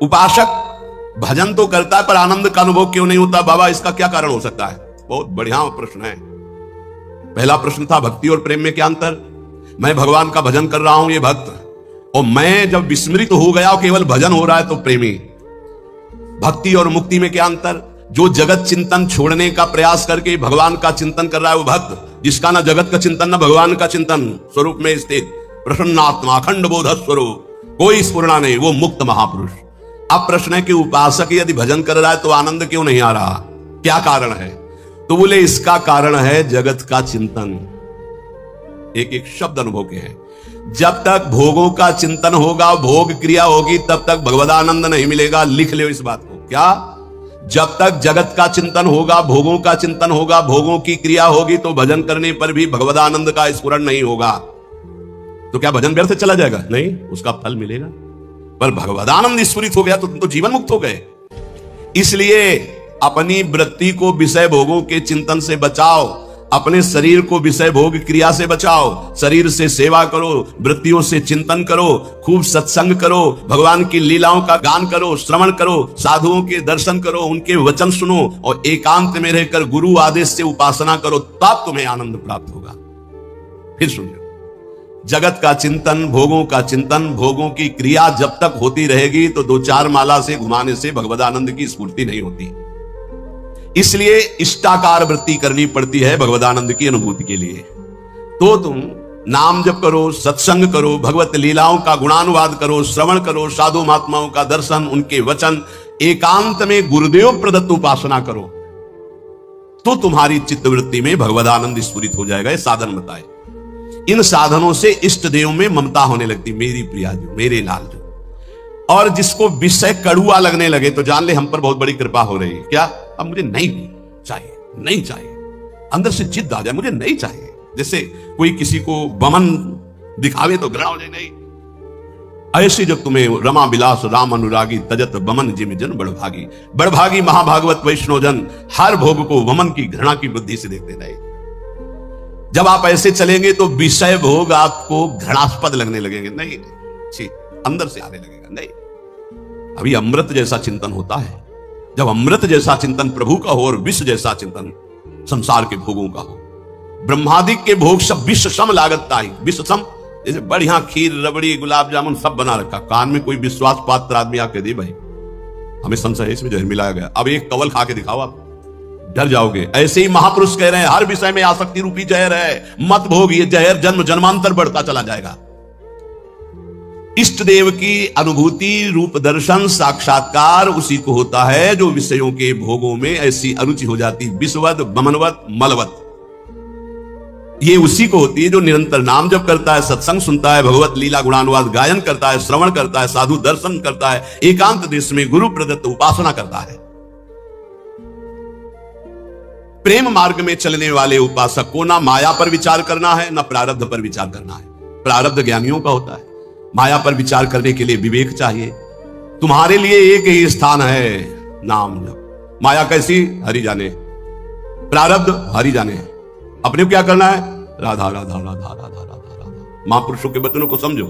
उपासक भजन तो करता है पर आनंद का अनुभव क्यों नहीं होता बाबा, इसका क्या कारण हो सकता है? बहुत बढ़िया प्रश्न है। पहला प्रश्न था भक्ति और प्रेम में क्या अंतर। मैं भगवान का भजन कर रहा हूं, ये भक्त, और मैं जब विस्मृत हो गया केवल भजन हो रहा है तो प्रेमी। भक्ति और मुक्ति में क्या अंतर। जो जगत चिंतन छोड़ने का प्रयास करके भगवान का चिंतन कर रहा है वो भक्त, जिसका ना जगत का चिंतन ना भगवान का चिंतन, स्वरूप में स्थित प्रसन्नात्मा अखंड बोध स्वरूप, कोई स्फुरना नहीं, वो मुक्त महापुरुष। अब प्रश्न है कि उपासक यदि भजन कर रहा है तो आनंद क्यों नहीं आ रहा, क्या कारण है? तो बोले इसका कारण है जगत का चिंतन। एक एक शब्द अनुभव के हैं। जब तक भोगों का चिंतन होगा, भोग क्रिया होगी, तब तक भगवदानंद नहीं मिलेगा। लिख लो इस बात को। क्या? जब तक जगत का चिंतन होगा, भोगों का चिंतन होगा, भोगों की क्रिया होगी, तो भजन करने पर भी भगवदानंद का स्फुरण नहीं होगा। तो क्या भजन व्यर्थ चला जाएगा? नहीं, उसका फल मिलेगा। पर भगवदानंद स्फुरित हो गया तो तुम तो जीवन मुक्त हो गए। इसलिए अपनी वृत्ति को विषय भोगों के चिंतन से बचाओ, अपने शरीर को विषय भोग क्रिया से बचाओ। शरीर से सेवा करो, वृत्तियों से चिंतन करो, खूब सत्संग करो, भगवान की लीलाओं का गान करो, श्रवण करो, साधुओं के दर्शन करो, उनके वचन सुनो और एकांत में रहकर गुरु आदेश से उपासना करो, तब तुम्हें आनंद प्राप्त होगा। फिर सुनिए, जगत का चिंतन, भोगों का चिंतन, भोगों की क्रिया जब तक होती रहेगी तो 2-4 माला से घुमाने से भगवदानंद की स्फूर्ति नहीं होती। इसलिए इष्टाकार वृत्ति करनी पड़ती है भगवदानंद की अनुभूति के लिए। तो तुम नाम जप करो, सत्संग करो, भगवत लीलाओं का गुणानुवाद करो, श्रवण करो, साधु महात्माओं का दर्शन, उनके वचन, एकांत में गुरुदेव प्रदत्त उपासना करो, तो तुम्हारी चित्तवृत्ति में भगवदानंद स्फुरित हो जाएगा। ये साधन बताए। इन साधनों से इष्ट देव में ममता होने लगती, मेरी प्रिया जो, मेरे लाल जो। और जिसको विषय कड़ुआ लगने लगे तो जान ले हम पर बहुत बड़ी कृपा हो रही है। क्या? अब मुझे नहीं चाहिए, नहीं चाहिए, अंदर से जिद आ जाए, मुझे नहीं चाहिए। जैसे कोई किसी को बमन दिखावे तो घृणा हो जाए, नहीं। ऐसे जब तुम्हें रमा विलास राम अनुरागी तजत बमन जिम जन बड़भागी, बड़भागी महाभागवत वैष्णव जन हर भोग को वमन की घृणा की बुद्धि से देखते रहे। जब आप ऐसे चलेंगे तो विषय भोग आपको घृणास्पद लगने लगेंगे। नहीं, अंदर से आने लगेगा। नहीं, अभी अमृत जैसा चिंतन होता है। जब अमृत जैसा चिंतन प्रभु का हो और विश्व जैसा चिंतन संसार के भोगों का हो। ब्रह्मादिक के भोग सब विश्व सम लागत आई, विश्व सम, जैसे बढ़िया खीर, रबड़ी, गुलाब जामुन सब बना रखा। कान में कोई विश्वास पात्र आदमी आके दे, भाई हमें संशय है इसमें जहर मिलाया गया, अब एक कवल खा के दिखाओ, आप डर जाओगे। ऐसे ही महापुरुष कह रहे हैं हर विषय में आसक्ति रूपी जहर है, मत भोग, ये जहर जन्म जन्मांतर बढ़ता चला जाएगा। इष्ट देव की अनुभूति, रूप दर्शन, साक्षात्कार उसी को होता है जो विषयों के भोगों में ऐसी अरुचि हो जाती, विषवत, बमनवत, मलवत। ये उसी को होती है जो निरंतर नाम जप करता है, सत्संग सुनता है, भगवत लीला गुणानुवाद गायन करता है, श्रवण करता है, साधु दर्शन करता है, एकांत देश में गुरु प्रदत्त उपासना करता है। प्रेम मार्ग में चलने वाले उपासक को ना माया पर विचार करना है, ना प्रारब्ध पर विचार करना है। प्रारब्ध ज्ञानियों का होता है, माया पर विचार करने के लिए विवेक चाहिए। तुम्हारे लिए एक ही स्थान है, नाम जप। माया कैसी? हरि जाने, प्रारब्ध हरि जाने। अपने को क्या करना है? राधा राधा राधा राधा राधा राधा। महापुरुषों के वचनों को समझो।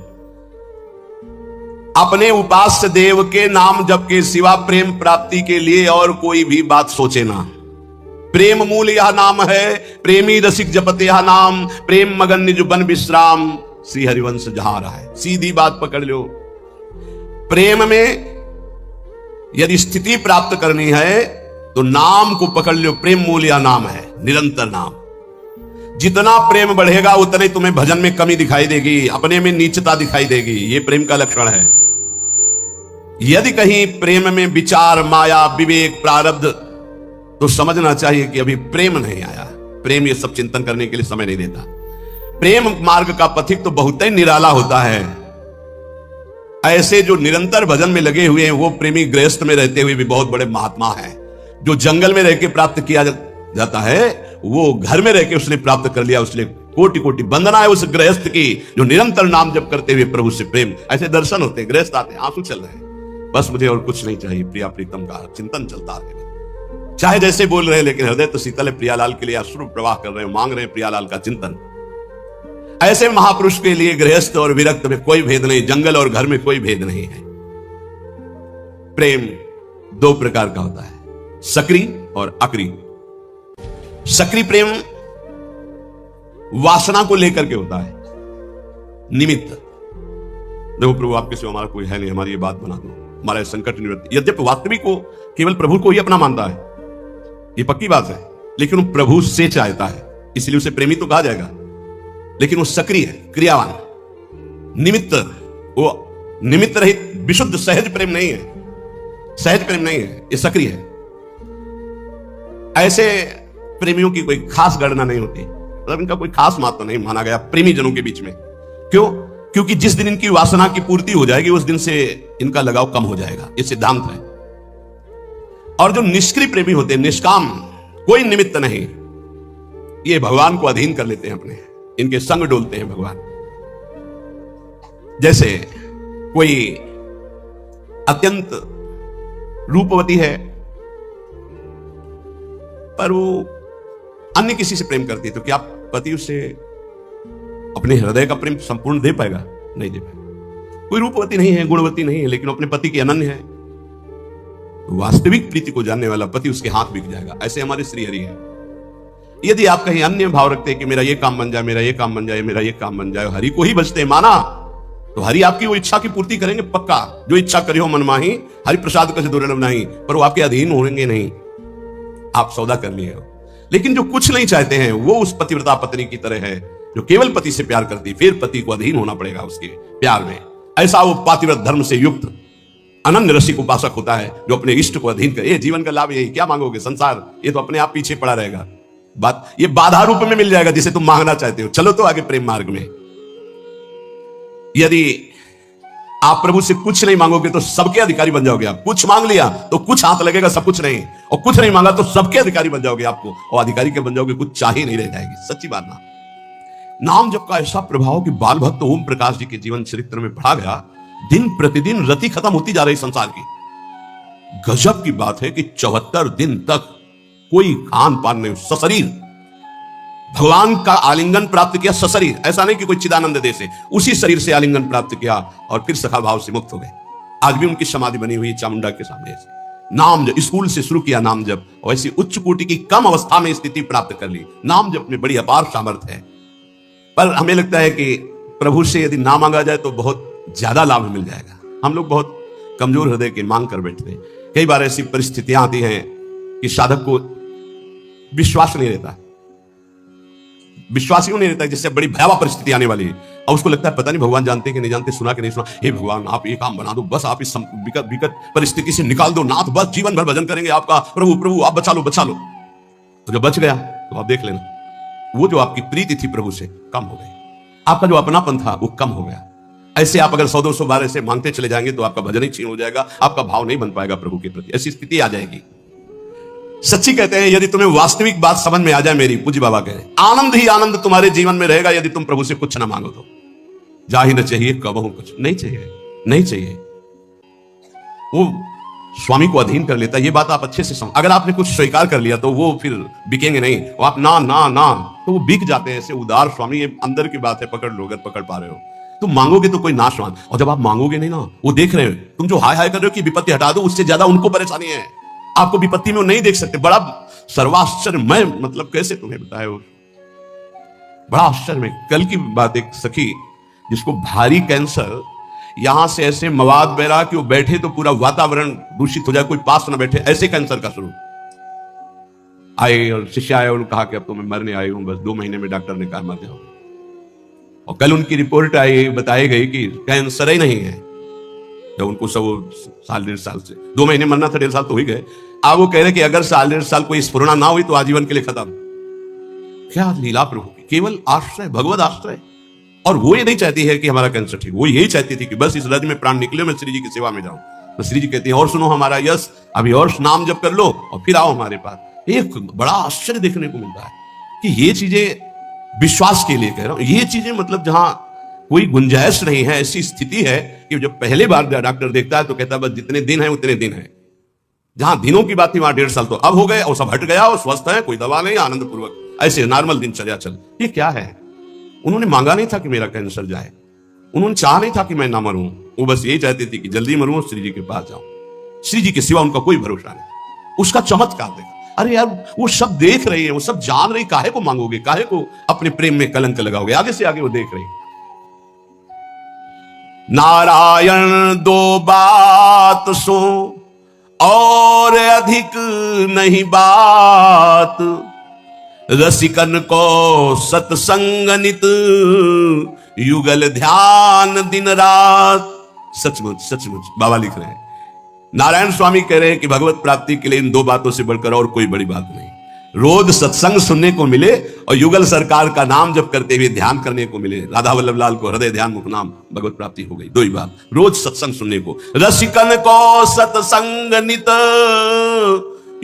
अपने उपास्य देव के नाम जप के सिवा प्रेम प्राप्ति के लिए और कोई भी बात सोचे ना। प्रेम मूल यह नाम है, प्रेमी रसिक जपते यह नाम, प्रेम मगन निज बन विश्राम, श्री हरिवंश जहां रहा है। सीधी बात पकड़ लो। प्रेम में यदि स्थिति प्राप्त करनी है तो नाम को पकड़ लो। प्रेम मूल यह नाम है, निरंतर नाम। जितना प्रेम बढ़ेगा उतने तुम्हें भजन में कमी दिखाई देगी, अपने में नीचता दिखाई देगी। यह प्रेम का लक्षण है। यदि कहीं प्रेम में विचार, माया, विवेक, प्रारब्ध, तो समझना चाहिए कि अभी प्रेम नहीं आया। प्रेम ये सब चिंतन करने के लिए समय नहीं देता। प्रेम मार्ग का पथिक तो बहुत ही निराला होता है। ऐसे जो निरंतर भजन में लगे हुए हैं वो प्रेमी गृहस्थ में रहते हुए भी बहुत बड़े महात्मा हैं। जो जंगल में रह के प्राप्त किया जाता है वो घर में रह के उसने प्राप्त कर लिया। उसने कोटि कोटि वंदना है उस गृहस्थ की जो निरंतर नाम जप करते हुए प्रभु से प्रेम। ऐसे दर्शन होते हैं, गृहस्थ आते हैं, आंसू चल रहे हैं, बस मुझे और कुछ नहीं चाहिए, प्रिया प्रीतम का चिंतन चलता है। चाहे जैसे बोल रहे हैं लेकिन हृदय तो शीतल है, प्रियालाल के लिए अश्रु प्रवाह कर रहे हैं, मांग रहे हैं प्रियालाल का चिंतन। ऐसे महापुरुष के लिए गृहस्थ और विरक्त में कोई भेद नहीं, जंगल और घर में कोई भेद नहीं है। प्रेम दो प्रकार का होता है, सक्रिय और अक्रिय। सक्रिय प्रेम वासना को लेकर के होता है, निमित्त। देखो प्रभु आपके सिवा हमारा कोई है नहीं, हमारी ये बात बना दो, हमारा संकट निवृत्ति। यद्यपि वास्तविक को केवल प्रभु को ही अपना मानता है, ये पक्की बात है, लेकिन वो प्रभु से चाहता है, इसलिए उसे प्रेमी तो कहा जाएगा। लेकिन वो सक्रिय है, क्रियावान, निमित्त। वो निमित्त रहित विशुद्ध सहज प्रेम नहीं है, सहज प्रेम नहीं है, ये सक्रिय है। ऐसे प्रेमियों की कोई खास गणना नहीं होती, मतलब इनका कोई खास महत्व नहीं माना गया प्रेमी जनों के बीच में। क्यों? क्योंकि जिस दिन इनकी वासना की पूर्ति हो जाएगी उस दिन से इनका लगाव कम हो जाएगा, ये सिद्धांत है। और जो निष्क्रिय प्रेमी होते हैं, निष्काम, कोई निमित्त नहीं, ये भगवान को अधीन कर लेते हैं अपने, इनके संग डोलते हैं भगवान। जैसे कोई अत्यंत रूपवती है पर वो अन्य किसी से प्रेम करती है, तो क्या पति उसे अपने हृदय का प्रेम संपूर्ण दे पाएगा? नहीं दे पाएगा। कोई रूपवती नहीं है, गुणवती नहीं है, लेकिन अपने पति की अनन्य है, तो वास्तविक प्रीति को जानने वाला पति उसके हाथ बिक जाएगा। ऐसे हमारे श्री हरि है। यदि आप कहीं अन्य भाव रखते हैं कि मेरा ये काम बन जाए, मेरा ये काम बन जाए, मेरा ये काम बन जाए, हरि को ही बचते माना, तो हरि आपकी वो इच्छा की पूर्ति करेंगे पक्का। जो इच्छा करियो मन माही, हरि प्रसाद कछ दुर्लभ नहीं, पर वो आपके अधीन होंगे नहीं, आप सौदा कर लिए हो। लेकिन जो कुछ नहीं चाहते हैं वो उस पतिव्रता पत्नी की तरह है जो केवल पति से प्यार करती, फिर पति को अधीन होना पड़ेगा उसके प्यार में। ऐसा वो पातिव्रत धर्म से युक्त अनन्य रसिक उपासक होता है जो अपने इष्ट को अधीन करे। ये जीवन का लाभ यही, क्या मांगोगे? संसार ये तो अपने आप पीछे पड़ा रहेगा। बात ये बाधा रूप में मिल जाएगा जिसे तुम मांगना चाहते हो। चलो तो आगे प्रेम मार्ग में। यदि आप प्रभु से कुछ नहीं मांगोगे तो सबके अधिकारी बन जाओगे। आप कुछ मांग लिया तो कुछ हाथ लगेगा, सब कुछ नहीं, और कुछ नहीं मांगा तो सबके अधिकारी बन जाओगे आपको, और अधिकारी के बन जाओगे, कुछ चाह ही नहीं रह जाएगी। सच्ची बात ना। नाम जप का ऐसा प्रभाव कि बाल भक्त ओम प्रकाश जी के जीवन चरित्र में बढ़ा गया। दिन प्रतिदिन रति खत्म होती जा रही संसार की। गजब की बात है कि 74 दिन तक कोई खान पान नहीं, सशरीर भगवान का आलिंगन प्राप्त किया। सशरीर, ऐसा नहीं कि कोई चिदानंद दे से, उसी शरीर से आलिंगन प्राप्त किया और फिर सखा भाव से मुक्त हो गए। आज भी उनकी समाधि बनी हुई चामुंडा के सामने। नाम जप, स्कूल से शुरू किया नाम जप, और ऐसी उच्च कोटि की कम अवस्था में स्थिति प्राप्त कर ली। नाम जप में बड़ी अपार सामर्थ्य है। पर हमें लगता है कि प्रभु से यदि ना मांगा जाए तो बहुत ज्यादा लाभ मिल जाएगा। हम लोग बहुत कमजोर हृदय की मांग कर बैठते हैं। कई बार ऐसी परिस्थितियां आती हैं कि साधक को विश्वास नहीं रहता, विश्वास ही नहीं रहता, जिससे बड़ी भयावह परिस्थिति आने वाली है, और उसको लगता है पता नहीं भगवान जानते कि नहीं जानते, सुना कि नहीं सुना। हे भगवान, आप ये काम बना दो, बस आप इस विकट परिस्थिति से निकाल दो नाथ, बस जीवन भर भजन करेंगे आपका, प्रभु प्रभु आप बचा लो बचा लो। तो जब बच गया तो आप देख लेना, वो जो आपकी प्रीति थी प्रभु से कम हो गई, आपका जो अपनापन था वो कम हो गया। ऐसे आप अगर 100-200 बार ऐसे मांगते चले जाएंगे तो आपका भजन ही छीन हो जाएगा, आपका भाव नहीं बन पाएगा प्रभु के प्रति। ऐसी स्थिति आ जाएगी। सच्ची कहते हैं, यदि तुम्हें वास्तविक बात समझ में आ जाए मेरी, पूज्य बाबा कह रहे, आनंद ही आनंद तुम्हारे जीवन में रहेगा यदि तुम प्रभु से कुछ ना मांगो तो। जा ही न चाहिए कबहू कुछ, नहीं चाहिए, नहीं चाहिए। वो स्वामी को अधीन कर लेता है। ये बात आप अच्छे से समझ। अगर आपने कुछ स्वीकार कर लिया तो वो फिर बिकेंगे नहीं, वो आप ना ना ना तो वो बिक जाते हैं। ऐसे उदार स्वामी, ये अंदर की बात है, पकड़ लो अगर पकड़ पा रहे हो। तुम मांगोगे तो कोई नाशवान, और जब आप मांगोगे नहीं ना, वो देख रहे हो तुम जो हाय हाय कर रहे हो कि विपत्ति हटा दो, उससे ज्यादा उनको परेशानी है। आपको विपत्ति में वो नहीं देख सकते। बड़ा सर्वाश्चर्यमय, मतलब कैसे तुम्हें बताए, वो बड़ा आश्चर्य में। कल की बात, एक सखी जिसको भारी कैंसर, यहां से ऐसे मवाद बह रहा कि वो बैठे तो पूरा वातावरण दूषित हो जाए, कोई पास ना बैठे, ऐसे कैंसर का शुरू। आए और शिष्य आए, उन्होंने कहा कि अब तो मैं मरने आई हूं, बस 2 महीने में डॉक्टर ने कहा मर जाओ। और कल उनकी रिपोर्ट आई, बताई गई कि कैंसर ही नहीं है। जब उनको सब साल 1.5 साल से 2 महीने मरना था, 1.5 साल तो हो ही गए। अब वो कह रहे कि अगर साल 1.5 साल कोई स्फुरणा ना हुई तो आजीवन के लिए खत्म। क्या लीला प्रभु की, केवल आश्रय, भगवत आश्रय। और वो ये नहीं चाहती है कि हमारा कैंसर ठीक, वो यही चाहती थी कि बस इस रज में प्राण निकले, मैं श्री जी की सेवा में जाऊं। तो श्री जी कहती हैं, और सुनो हमारा यश, अभी और नाम जप कर लो और फिर आओ हमारे पास। एक बड़ा आश्चर्य देखने को मिलता है कि ये चीजें विश्वास के लिए कह रहा हूं, ये चीजें मतलब जहां कोई गुंजाइश नहीं है, ऐसी स्थिति है कि जब पहले बार डॉक्टर देखता है तो कहता है बस जितने दिन है उतने दिन है। जहां दिनों की बात थी वहां 1.5 साल तो अब हो गए, और सब हट गया, और स्वस्थ है, कोई दवा नहीं, आनंद पूर्वक ऐसे नॉर्मल दिनचर्या चल। ये क्या है? उन्होंने मांगा नहीं था कि मेरा कैंसर जाए, उन्होंने चाहा नहीं था कि मैं ना मरूं, वो बस यही चाहती थी कि जल्दी मरूं और श्री जी के पास जाऊं। श्री जी के सिवा उनका कोई भरोसा नहीं। उसका चमत्कार देखा, अरे यार वो सब देख रही है, वो सब जान रही, काहे को मांगोगे, काहे को अपने प्रेम में कलंक लगाओगे। आगे से आगे वो देख रही, नारायण दो बात सो और अधिक नहीं बात, रसिकन को सत्संग नित युगल ध्यान दिन रात। सचमुच सचमुच बाबा लिख रहे हैं, नारायण स्वामी कह रहे हैं कि भगवत प्राप्ति के लिए इन दो बातों से बढ़कर और कोई बड़ी बात नहीं। रोज सत्संग सुनने को मिले और युगल सरकार का नाम जप करते हुए ध्यान करने को मिले। राधा वल्लभ लाल को हृदय ध्यान मुख नाम भगवत प्राप्ति हो गई। दो ही बात, रोज सत्संग सुनने को, रसिकन को सत्संग नित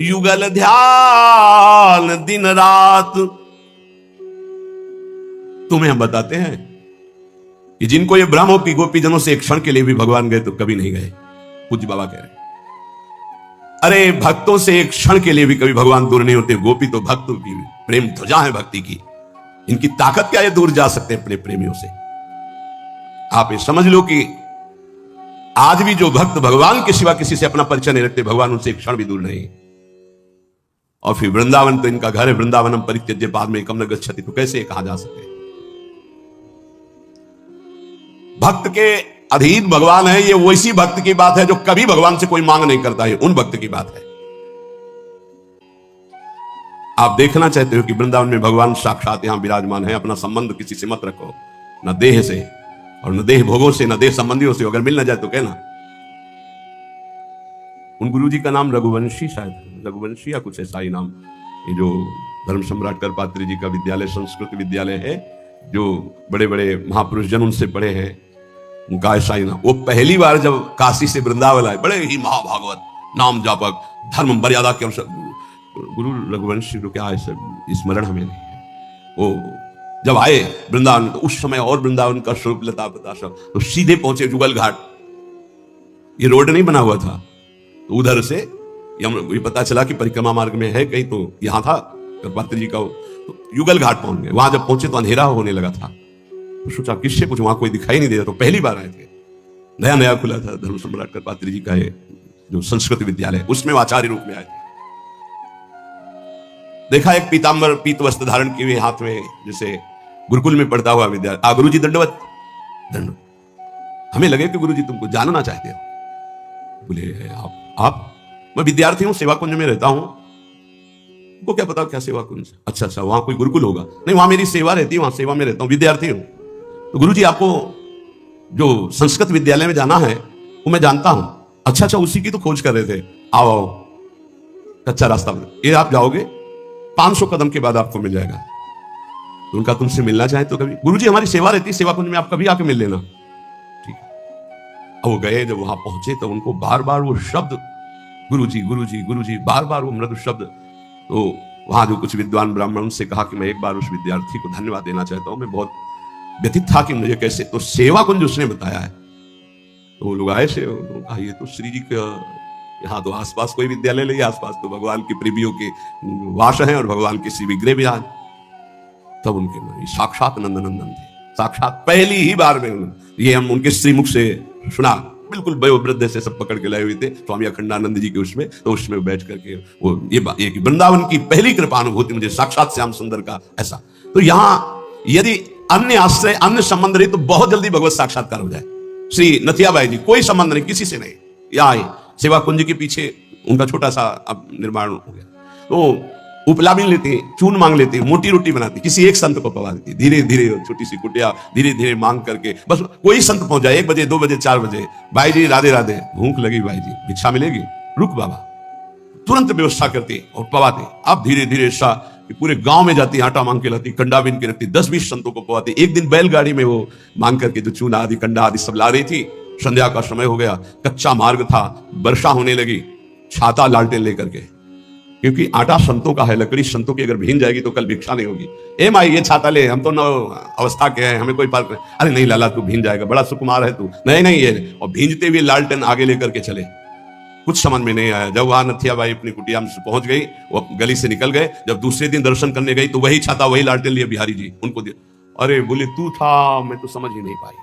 युगल ध्यान दिन रात। तुम्हें हम बताते हैं कि जिनको ये भ्रम हो कि गोपीजनों से एक क्षण के लिए भी भगवान गए, तो कभी नहीं गए। पूज्य बाबा कह रहे हैं, अरे भक्तों से एक क्षण के लिए भी कभी भगवान दूर नहीं होते। गोपी तो भक्तों की प्रेम ध्वजा है भक्ति की, इनकी ताकत क्या है, दूर जा सकते हैं अपने प्रेमियों से। आप ये समझ लो कि आज भी जो भक्त भगवान के सिवा किसी से अपना परिचय नहीं रखते, भगवान उनसे एक क्षण भी दूर नहीं। और फिर वृंदावन तो इनका घर है, वृंदावनम परित्यज्य पाद्मैकं न गच्छति, तो कैसे कहा जा सके। भक्त के अधीन भगवान है, ये वैसी भक्त की बात है जो कभी भगवान से कोई मांग नहीं करता है, उन भक्त की बात है। आप देखना चाहते हो कि वृंदावन में भगवान साक्षात यहां विराजमान है, अपना संबंध किसी से मत रखो, न देह से और न देह भोगों से, न देह संबंधियों से। अगर मिल ना जाए तो कहना। उन गुरु जी का नाम रघुवंशी, शायद रघुवंशी या कुछ ऐसा ही नाम, ये जो धर्म सम्राट करपात्री जी का विद्यालय, संस्कृत विद्यालय है, जो बड़े बड़े महापुरुष जन उनसे पढ़े हैं, उनका ऐसा ही नाम। वो पहली बार जब काशी से वृंदावन आए, बड़े ही महाभागवत, नाम जापक, धर्म मर्यादा के अनुसार, गुरु रघुवंशी को क्या ऐसे स्मरण हमें नहीं है। वो जब आए वृंदावन, तो उस समय और वृंदावन का स्वरूप लता पता सब, तो सीधे पहुंचे जुगल घाट। ये रोड नहीं बना हुआ था, तो उधर से ये पता चला कि परिक्रमा मार्ग में है कहीं, तो यहां था करपात्री जी का, तो युगल घाट पहुंच गए। वहां जब पहुंचे तो अंधेरा होने लगा था, तो सोचा किससे कुछ, वहां कोई दिखाई नहीं दे रहा। तो पहली बार आए थे, नया नया खुला था धर्म सम्राट करपात्री जी का है जो संस्कृत विद्यालय, उसमें आचार्य रूप में आए थे। देखा एक पीतांबर पीत वस्त्र धारण किए हुए हाथ में, जैसे गुरुकुल में पढ़ता हुआ विद्यार्थी। गुरु जी दंडवत, दंड। हमें लगे कि गुरु जी तुमको जानना चाहते हो। बोले आप मैं विद्यार्थी हूं, सेवा कुंज में रहता हूं। को क्या पता क्या सेवा कुंज? अच्छा, वहां कोई गुरुकुल होगा? नहीं, वहां मेरी सेवा रहती है, वहां सेवा में रहता हूं, विद्यार्थी हूं। तो गुरुजी आपको जो संस्कृत विद्यालय में जाना है वो मैं जानता हूं। अच्छा, उसी की तो खोज कर रहे थे। आओ कच्चा रास्ता, ये आप जाओगे 500 कदम के बाद आपको मिल जाएगा। तो उनका तुमसे मिलना चाहे तो कभी, गुरुजी हमारी सेवा रहती है सेवा कुंज में, आप कभी आके मिल लेना। ठीक। अब वो गए, जब वहां पहुंचे तो उनको बार बार वो शब्द गुरुजी गुरुजी गुरुजी, बार बार वो मृदु शब्द। तो वहां जो कुछ विद्वान ब्राह्मण उनसे कहा कि मैं एक बार उस विद्यार्थी को धन्यवाद देना चाहता हूं, मैं बहुत व्यथित था कि मुझे कैसे। तो सेवा कुंज उसने बताया है। तो वो लोग आए से, ये तो श्री जी का यहाँ तो आसपास कोई विद्यालय नहीं, आसपास तो भगवान की प्रेमियों के वास हैं और भगवान के श्री विग्रह विराज। तब उनके साक्षात नंदनंदन थे, साक्षात पहली ही बार में। ये हम उनके श्रीमुख से सुना, बिल्कुल वयोवृद्ध से सब पकड़ के लाए हुए थे स्वामी अखंडानंद जी के उसमें। तो उसमें बैठ करके वो ये वृंदावन की पहली कृपा अनुभूति मुझे साक्षात श्याम सुंदर का ऐसा। तो यहां यदि अन्य आश्रय अन्य संबंध रही तो बहुत जल्दी भगवत साक्षात्कार हो जाए। श्री नथियाबाई जी कोई संबंध नहीं किसी से नहीं, यहाँ आए सेवा कुंज के पीछे उनका छोटा सा अब निर्माण हो गया। तो उपला भी लेते, चून मांग लेते, मोटी रोटी बनाती, किसी एक संत को पवा देती, धीरे धीरे छोटी सी कुटिया धीरे धीरे मांग करके। बस कोई संत पहुंच जाए 1 बजे 2 बजे 4 बजे, भाई जी राधे राधे, भूख लगी भाई जी, भिक्षा मिलेगी, रुक बाबा, तुरंत व्यवस्था करते और पवाते। अब धीरे धीरे सा पूरे गांव में जाती, आटा मांग के लाती, कंडा बीन के रखती, 10-20 संतों को पवाती। एक दिन बैलगाड़ी में वो मांग करके जो चूना आदि कंडा आदि सब ला रही थी। संध्या का समय हो गया, कच्चा मार्ग था, वर्षा होने लगी, छाता लालटेन लेकर के, क्योंकि आटा संतों का है, लकड़ी संतों की अगर भीन जाएगी तो कल भिक्षा नहीं होगी। ए माई ये छाता ले, हम तो न अवस्था के हैं, हमें कोई फर्क नहीं। अरे नहीं लाला तू भीन जाएगा, बड़ा सुकुमार है तू, नहीं ये। और भींजते हुए लालटेन आगे लेकर के चले। कुछ समझ में नहीं आया। जब वहां नथियाबाई अपनी कुटिया में पहुंच गई, वो गली से निकल गए, जब दूसरे दिन दर्शन करने गई तो वही छाता वही लालटेन लिए बिहारी जी उनको दिया। अरे बोले तू था, मैं तो समझ ही नहीं पाई।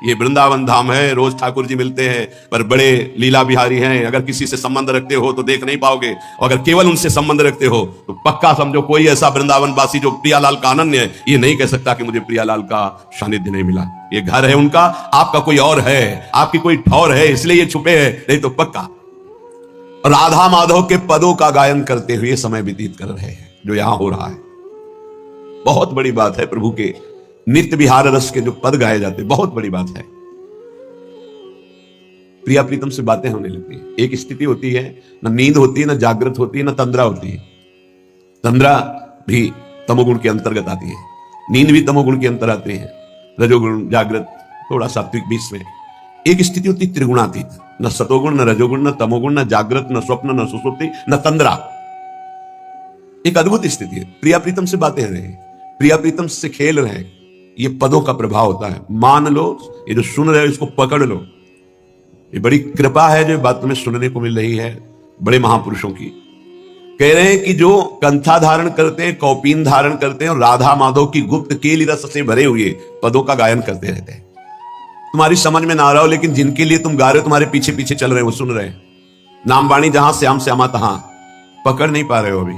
ये वृंदावन धाम है, रोज ठाकुर जी मिलते हैं, पर बड़े लीला बिहारी हैं। अगर किसी से संबंध रखते हो तो देख नहीं पाओगे, और अगर केवल उनसे संबंध रखते हो तो पक्का समझो कोई ऐसा वृंदावन वासी जो प्रियालाल का अनन्य है, ये नहीं कह सकता कि मुझे प्रियालाल का सानिध्य नहीं मिला। ये घर है उनका, आपका कोई और है, आपकी कोई ठौर है, इसलिए ये छुपे है, नहीं तो पक्का राधा माधव के पदों का गायन करते हुए समय व्यतीत कर रहे हैं, जो यहां हो रहा है। बहुत बड़ी बात है, प्रभु के नित्य विहार रस के जो पद गाए जाते, बहुत बड़ी बात है। प्रिया प्रीतम से बातें होने लगती है। एक स्थिति होती है, न नींद होती है, न जागृत होती है, न तंद्रा होती है। तंद्रा भी तमोगुण के अंतर्गत आती है, नींद भी तमोगुण के अंतर आती है, रजोगुण, जागृत, थोड़ा सात्विक बीच में। एक स्थिति होती त्रिगुणातीत, न सतोगुण, न रजोगुण, न तमोगुण, न जागृत, न स्वप्न, न सुषुप्ति, न तंद्रा। एक अद्भुत स्थिति है। प्रिया प्रीतम से बातें हो रही है, प्रिया प्रीतम से खेल रहे हैं, ये पदों का प्रभाव होता है। मान लो, ये जो सुन रहे हो इसको पकड़ लो। ये बड़ी कृपा है जो बात तुम्हें सुनने को मिल रही है बड़े महापुरुषों की। कह रहे हैं कि जो कंथा धारण करते हैं, कौपीन धारण करते हैं और राधा माधव की गुप्त केली रस से भरे हुए पदों का गायन करते रहते हैं। तुम्हारी समझ में ना आ रहा हो, लेकिन जिनके लिए तुम गा रहे हो, तुम्हारे पीछे पीछे चल रहे हो, वो सुन रहे हैं। नामवाणी जहां श्याम श्यामा तहां, पकड़ नहीं पा रहे हो अभी।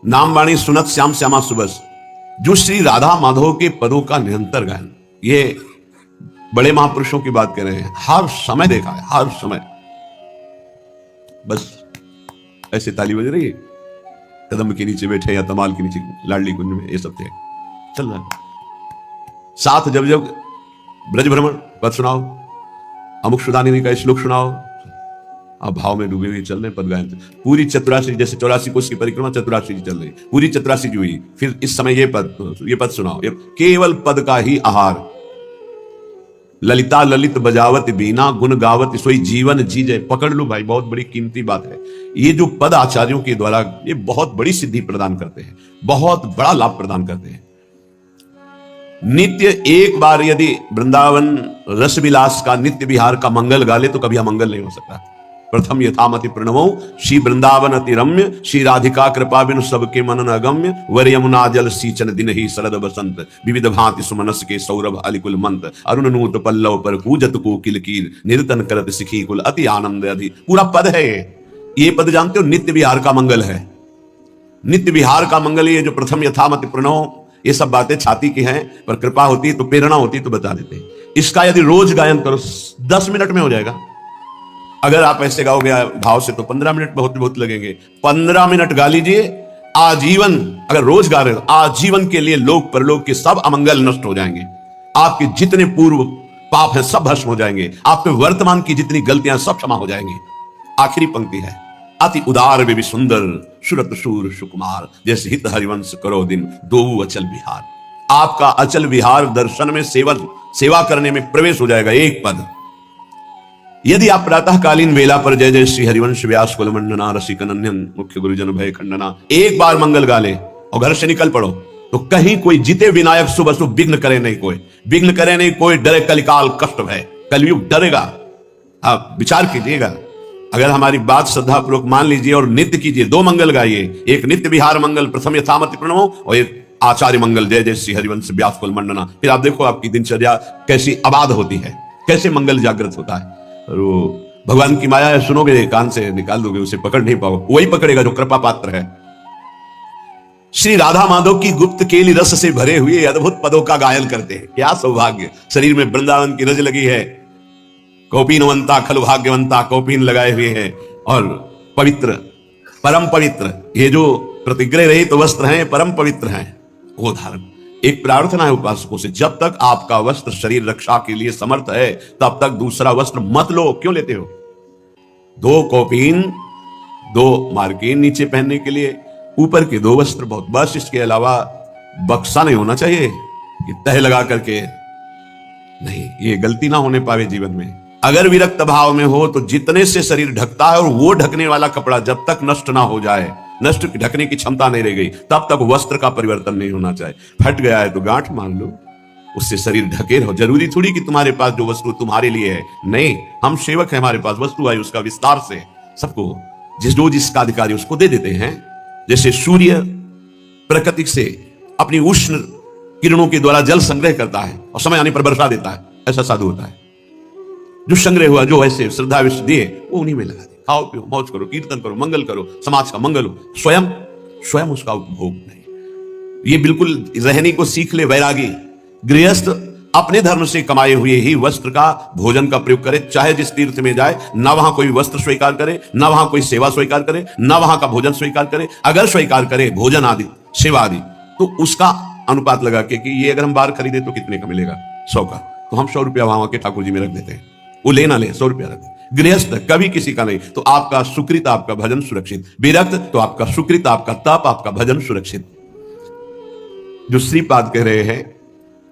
नामवाणी सुनत श्याम श्यामा सुबस, जो श्री राधा माधव के पदों का निरंतर गायन, ये बड़े महापुरुषों की बात कर रहे हैं। हर समय देखा है, हर समय बस ऐसे ताली बज रही है, कदम के नीचे बैठे या तमाल के नीचे लाडली कुंज में, ये सब थे चल रहा है। साथ जब जब ब्रज भ्रमण पद सुनाओ, अमुक सुदानी का श्लोक सुनाओ, आप भाव में डूबे हुए चल रहे पद गायन। पूरी चतुरासी, जैसे 84 कोष की परिक्रमा चतुरासी जी चल रही, पूरी चतुरासी जी हुई, फिर इस समय ये पद सुनाओ, ये केवल पद का ही आहार। ललिता ललित बजावत बीना, गुण गावत सोई जीवन जीजे। पकड़ लो भाई, बहुत बड़ी कीमती बात है। ये जो पद आचार्यों के द्वारा ये बहुत बड़ी सिद्धि प्रदान करते हैं, बहुत बड़ा लाभ प्रदान करते हैं। नित्य एक बार यदि वृंदावन रस विलास का नित्य विहार का मंगल गा ले तो कभी अमंगल नहीं हो सकता। प्रथम यथामति प्रणवो श्री वृंदावन अति रम्य, श्री राधिका कृपा बिनु सबके मनन अगम्य, वर यमुना जल सींचन दिन ही शरद बसंत, विविध भांति सुमनस के सौरभ अलिकुल मंत, अरुण नूत पल्लव पर पूजत को किलकीर, निरतन करत सिखी कुल अति आनंद अधि। पूरा पद है ये पद जानते हो, नित्य विहार का मंगल है। नित्य विहार का मंगल ये जो प्रथम यथामति प्रणव, ये सब बातें छाती की हैं, पर कृपा होती तो प्रेरणा होती तो बता देते। इसका यदि रोज गायन करो 10 मिनट में हो जाएगा। अगर आप ऐसे गाओगे भाव से तो 15 मिनट बहुत लगेंगे। 15 मिनट गा लीजिए, आजीवन। अगर रोज गा रहे हो, आजीवन के लिए लोक परलोक के सब अमंगल नष्ट हो जाएंगे। आपके जितने पूर्व पाप हैं सब भस्म हो जाएंगे, आपके वर्तमान की जितनी गलतियां सब क्षमा हो जाएंगी। आखिरी पंक्ति है, अति उदार वे भी सुंदर, सुरत शूर सुकुमार, जैसे हित हरिवंश करो दिन दो अचल विहार। आपका अचल विहार दर्शन में सेवा करने में प्रवेश हो जाएगा एक पद। यदि आप प्रातःकालीन वेला पर जय जय श्री हरिवंश व्यास कुल मंडना रसिक नंदन मुख्य गुरुजन भय खंडना एक बार मंगल गा ले और घर से निकल पड़ो, तो कहीं कोई जीते विनायक शुभ अशुभ विघ्न करे नहीं, कोई विघ्न करे नहीं, कोई डरे कलिकाल कष्ट है, कलयुग डरेगा। आप विचार कीजिएगा, अगर हमारी बात श्रद्धा पूर्वक मान लीजिए और नित्य कीजिए। 2 मंगल गाइए, एक नित्य विहार मंगल प्रथम यथामति प्रणवो और एक आचार्य मंगल जय जय श्री हरिवंश व्यास कुल मंडना। फिर आप देखो आपकी दिनचर्या कैसी आबाद होती है, कैसे मंगल जागृत होता है। और वो भगवान की माया है, सुनोगे कान से निकाल दोगे, उसे पकड़ नहीं पाओगे, वही पकड़ेगा जो कृपा पात्र है। श्री राधा माधव की गुप्त केली रस से भरे हुए अद्भुत पदों का गायन करते हैं। क्या सौभाग्य, शरीर में वृंदावन की रज लगी है। कौपीनवंता खलु भाग्यवंता, कौपीन लगाए हुए हैं और पवित्र, परम पवित्र, ये जो प्रतिग्रह रहित वस्त्र हैं परम पवित्र हैं, वो धारण। एक प्रार्थना है उपासकों से, जब तक आपका वस्त्र शरीर रक्षा के लिए समर्थ है तब तक दूसरा वस्त्र मत लो। क्यों लेते हो? 2 कौपीन, 2 मार्किन नीचे पहनने के लिए, ऊपर के 2 वस्त्र बहुत, बस। इसके अलावा बक्सा नहीं होना चाहिए कि तह लगा करके, नहीं, ये गलती ना होने पावे जीवन में। अगर विरक्त भाव में हो तो जितने से शरीर ढकता है, और वो ढकने वाला कपड़ा जब तक नष्ट ना हो जाए, नष्ट ढकने की क्षमता नहीं रह गई, तब तक वस्त्र का परिवर्तन नहीं होना चाहिए। फट गया है तो गांठ मान लो, उससे शरीर ढके रहो। जरूरी थोड़ी कि तुम्हारे पास जो वस्तु तुम्हारे लिए है, नहीं, हम सेवक हैं, हमारे पास वस्तु आई, उसका विस्तार से सबको जो जिसका अधिकारी उसको दे देते हैं। जैसे सूर्य प्रकृति से अपनी उष्ण किरणों के द्वारा जल संग्रह करता है और समय आने पर वर्षा देता है, ऐसा साधु होता है जो संग्रह हुआ, जो ऐसे श्रद्धा विश्व दिए वो उन्हीं में लगा दे। खाओ पियो, मौज करो, कीर्तन करो, मंगल करो, समाज का मंगल हो, स्वयं उसका उपभोग नहीं। ये बिल्कुल रहने को सीख ले वैरागी। गृहस्थ अपने धर्म से कमाए हुए ही वस्त्र का, भोजन का प्रयोग करे, चाहे जिस तीर्थ में जाए, ना वहां कोई वस्त्र स्वीकार करे, ना वहां कोई सेवा स्वीकार करे, ना वहां का भोजन स्वीकार करे। अगर स्वीकार करे भोजन आदि, सेवा आदि, तो उसका अनुपात लगा के कि ये अगर हम बाहर खरीदे तो कितने का मिलेगा, 100 का, तो हम 100 रुपया वहां के ठाकुर जी में रख देते हैं, वो ले ना ले 100 रुपया रख। गृहस्थ कभी किसी का नहीं, तो आपका सुकृत, आपका भजन सुरक्षित। विरक्त तो आपका सुकृत, आपका तप, आपका भजन सुरक्षित। जो श्रीपाद कह रहे हैं,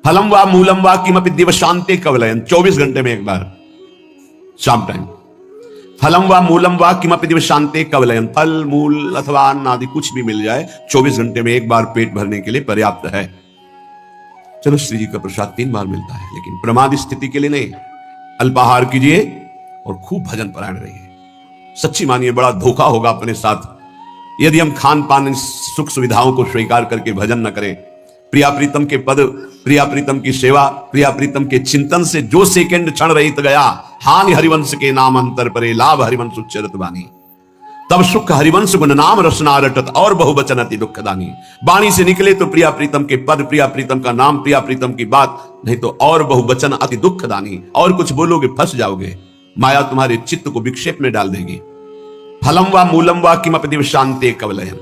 फलम वा मूलम वा किमपि दिव शांति कवलयन, 24 घंटे में एक बार शाम टाइम, फलम वा मूलम वा किमपि दिव शांति कवलयन, फल मूल अथवा अन्न आदि कुछ भी मिल जाए 24 घंटे में एक बार पेट भरने के लिए पर्याप्त है। चलो श्री जी का प्रसाद 3 बार मिलता है, लेकिन प्रमाद स्थिति के लिए नहीं। अल्पाहार कीजिए और खूब भजन परायण रहिए। सच्ची मानिए बड़ा धोखा होगा अपने साथ यदि हम खान पान सुख सुविधाओं को स्वीकार करके भजन न करें। प्रिया प्रीतम के पद, प्रिया प्रीतम की सेवा, प्रिया प्रीतम के चिंतन से जो सेकंड क्षण रहित गया, हानि हरिवंश के नाम अंतर परे, लाभ हरिवंश उच्चरत बानी। तब सुख हरिवंश गुण नाम रसना रटत, और बहुवचन अति दुखदानी। वाणी से निकले तो प्रिया प्रीतम के पद, प्रिया प्रीतम का नाम, प्रिया प्रीतम की बात, नहीं तो और बहुवचन अति दुखदानी। और कुछ बोलोगे फंस जाओगे, माया तुम्हारे चित्त को विक्षेप में डाल देगी। फलम वा मूलम वा किमपि दिव शांते कवलयम।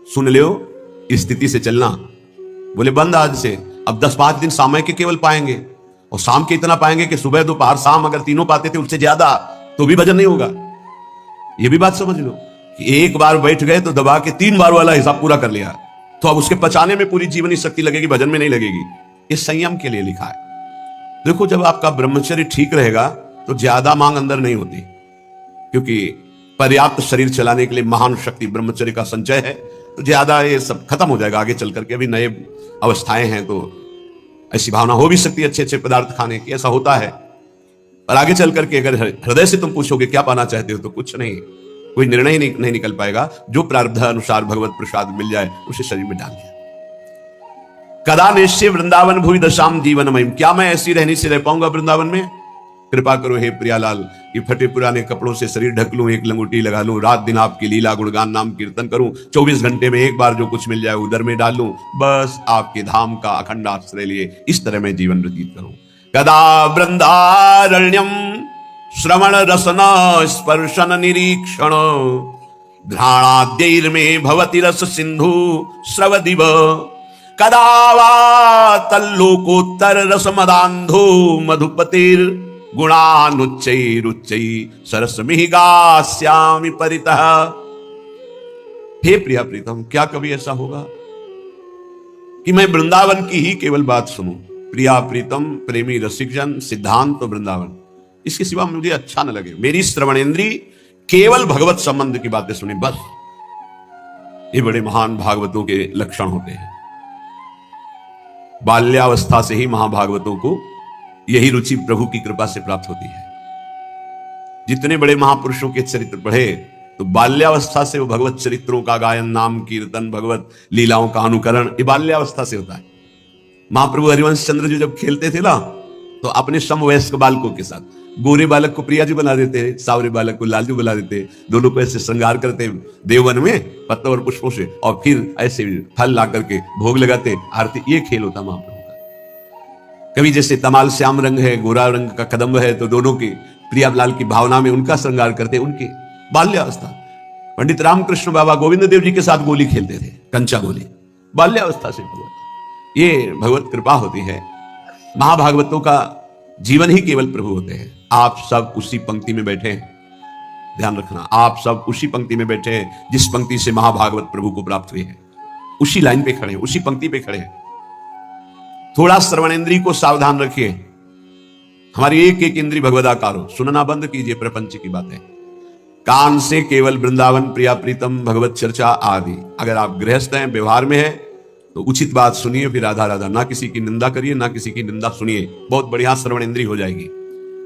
सुन लो, इस स्थिति से चलना। बोले बंद आज से, अब 10-5 दिन सामय के केवल पाएंगे, और शाम के इतना पाएंगे कि सुबह दोपहर शाम अगर तीनों पाते थे उससे ज्यादा तो भी भजन नहीं होगा। ये भी बात समझ लो कि एक बार बैठ गए तो दबा के 3 बार वाला हिसाब पूरा कर लिया, तो अब उसके पचाने में पूरी जीवनी शक्ति लगेगी, भजन में नहीं लगेगी। ये संयम के लिए लिखा है। देखो, जब आपका ब्रह्मचर्य ठीक रहेगा तो ज्यादा मांग अंदर नहीं होती, क्योंकि पर्याप्त शरीर चलाने के लिए महान शक्ति ब्रह्मचर्य का संचय है। तो ज्यादा ये सब खत्म हो जाएगा आगे चल करके। अभी नए अवस्थाएं हैं तो ऐसी भावना हो भी सकती है अच्छे अच्छे पदार्थ खाने की, ऐसा होता है। पर आगे चल करके अगर हृदय से तुम पूछोगे क्या पाना चाहते हो, तो कुछ नहीं, कोई निर्णय ही नहीं निकल पाएगा। जो प्रारब्ध अनुसार भगवत प्रसाद मिल जाए उसे शरीर में डाल दिया। कदा निश्चय वृंदावन भूमि दशाम जीवनमयम, क्या मैं ऐसी रहनी से रह पाऊंगा वृंदावन में? कृपा करो हे प्रियालाल, ये फटे पुराने कपड़ों से शरीर ढक लूं, एक लंगोटी लगा लूं, रात दिन आपकी लीला गुणगान नाम कीर्तन करूं, 24 घंटे में एक बार जो कुछ मिल जाए उधर में डाल लूं, बस आपके धाम का अखंड आश्रय लिए इस तरह मैं जीवन व्यतीत करूं। कदा वृंदारण्यम श्रवण रसन स्पर्शन निरीक्षण, घ्राणाद्यैर्मे भवति रस सिंधु स्रवदिव, कदा वा तल्लोकोत्तर रसमदान्धो मधुपतिर गुणानुच्चैरुच्चै सरसमिह गास्यामि परितः। हे प्रिया प्रीतम, क्या कभी ऐसा होगा कि मैं वृंदावन की ही केवल बात सुनूं? प्रिया प्रीतम, प्रेमी रसिकजन, सिद्धांत तो वृंदावन, इसके सिवा मुझे अच्छा न लगे। मेरी श्रवणेन्द्री केवल भगवत संबंध की बातें सुने, बस। ये बड़े महान भागवतों के लक्षण होते हैं। बाल्यावस्था से ही महाभागवतों को यही रुचि प्रभु की कृपा से प्राप्त होती है। जितने बड़े महापुरुषों के चरित्र पढ़े तो बाल्यावस्था से वो भगवत चरित्रों का गायन, नाम कीर्तन, भगवत लीलाओं का अनुकरण, ये बाल्यावस्था से होता है। महाप्रभु हरिवंश चंद्र जी जब खेलते थे ना, तो अपने समवयस्क बालकों के साथ गोरे बालक को प्रिया जी बना देते, सावरे बालक को लालजू बना देते, दोनों को ऐसे श्रृंगार करते देववन में पत्तों और पुष्पों से, और फिर ऐसे फल ला करके भोग लगाते, आरती। ये खेल होता महाप्रभु का। कभी जैसे तमाल श्याम रंग है, गोरा रंग का कदम्ब है, तो दोनों की प्रियालाल की भावना में उनका श्रृंगार करते, उनकी बाल्यावस्था। पंडित रामकृष्ण बाबा गोविंद देव जी के साथ गोली खेलते थे, कंचा गोली, बाल्यावस्था से भगवत। ये भगवत कृपा होती है। महाभागवतों का जीवन ही केवल प्रभु होते हैं। आप सब उसी पंक्ति में बैठे हैं, ध्यान रखना, आप सब उसी पंक्ति में बैठे हैं जिस पंक्ति से महाभागवत प्रभु को प्राप्त हुई है। उसी लाइन पे खड़े हैं, उसी पंक्ति पे खड़े हैं। थोड़ा श्रवणेन्द्री को सावधान रखिए। हमारी एक एक इंद्री भगवदाकार हो, सुनना बंद कीजिए प्रपंच की बातें। कान से केवल वृंदावन, प्रिया प्रीतम, भगवत चर्चा आदि। अगर आप गृहस्थ हैं, व्यवहार में है, तो उचित बात सुनिए, फिर राधा राधा, ना किसी की निंदा करिए, ना किसी की निंदा सुनिए। बहुत बढ़िया श्रवणेन्द्री हो जाएगी।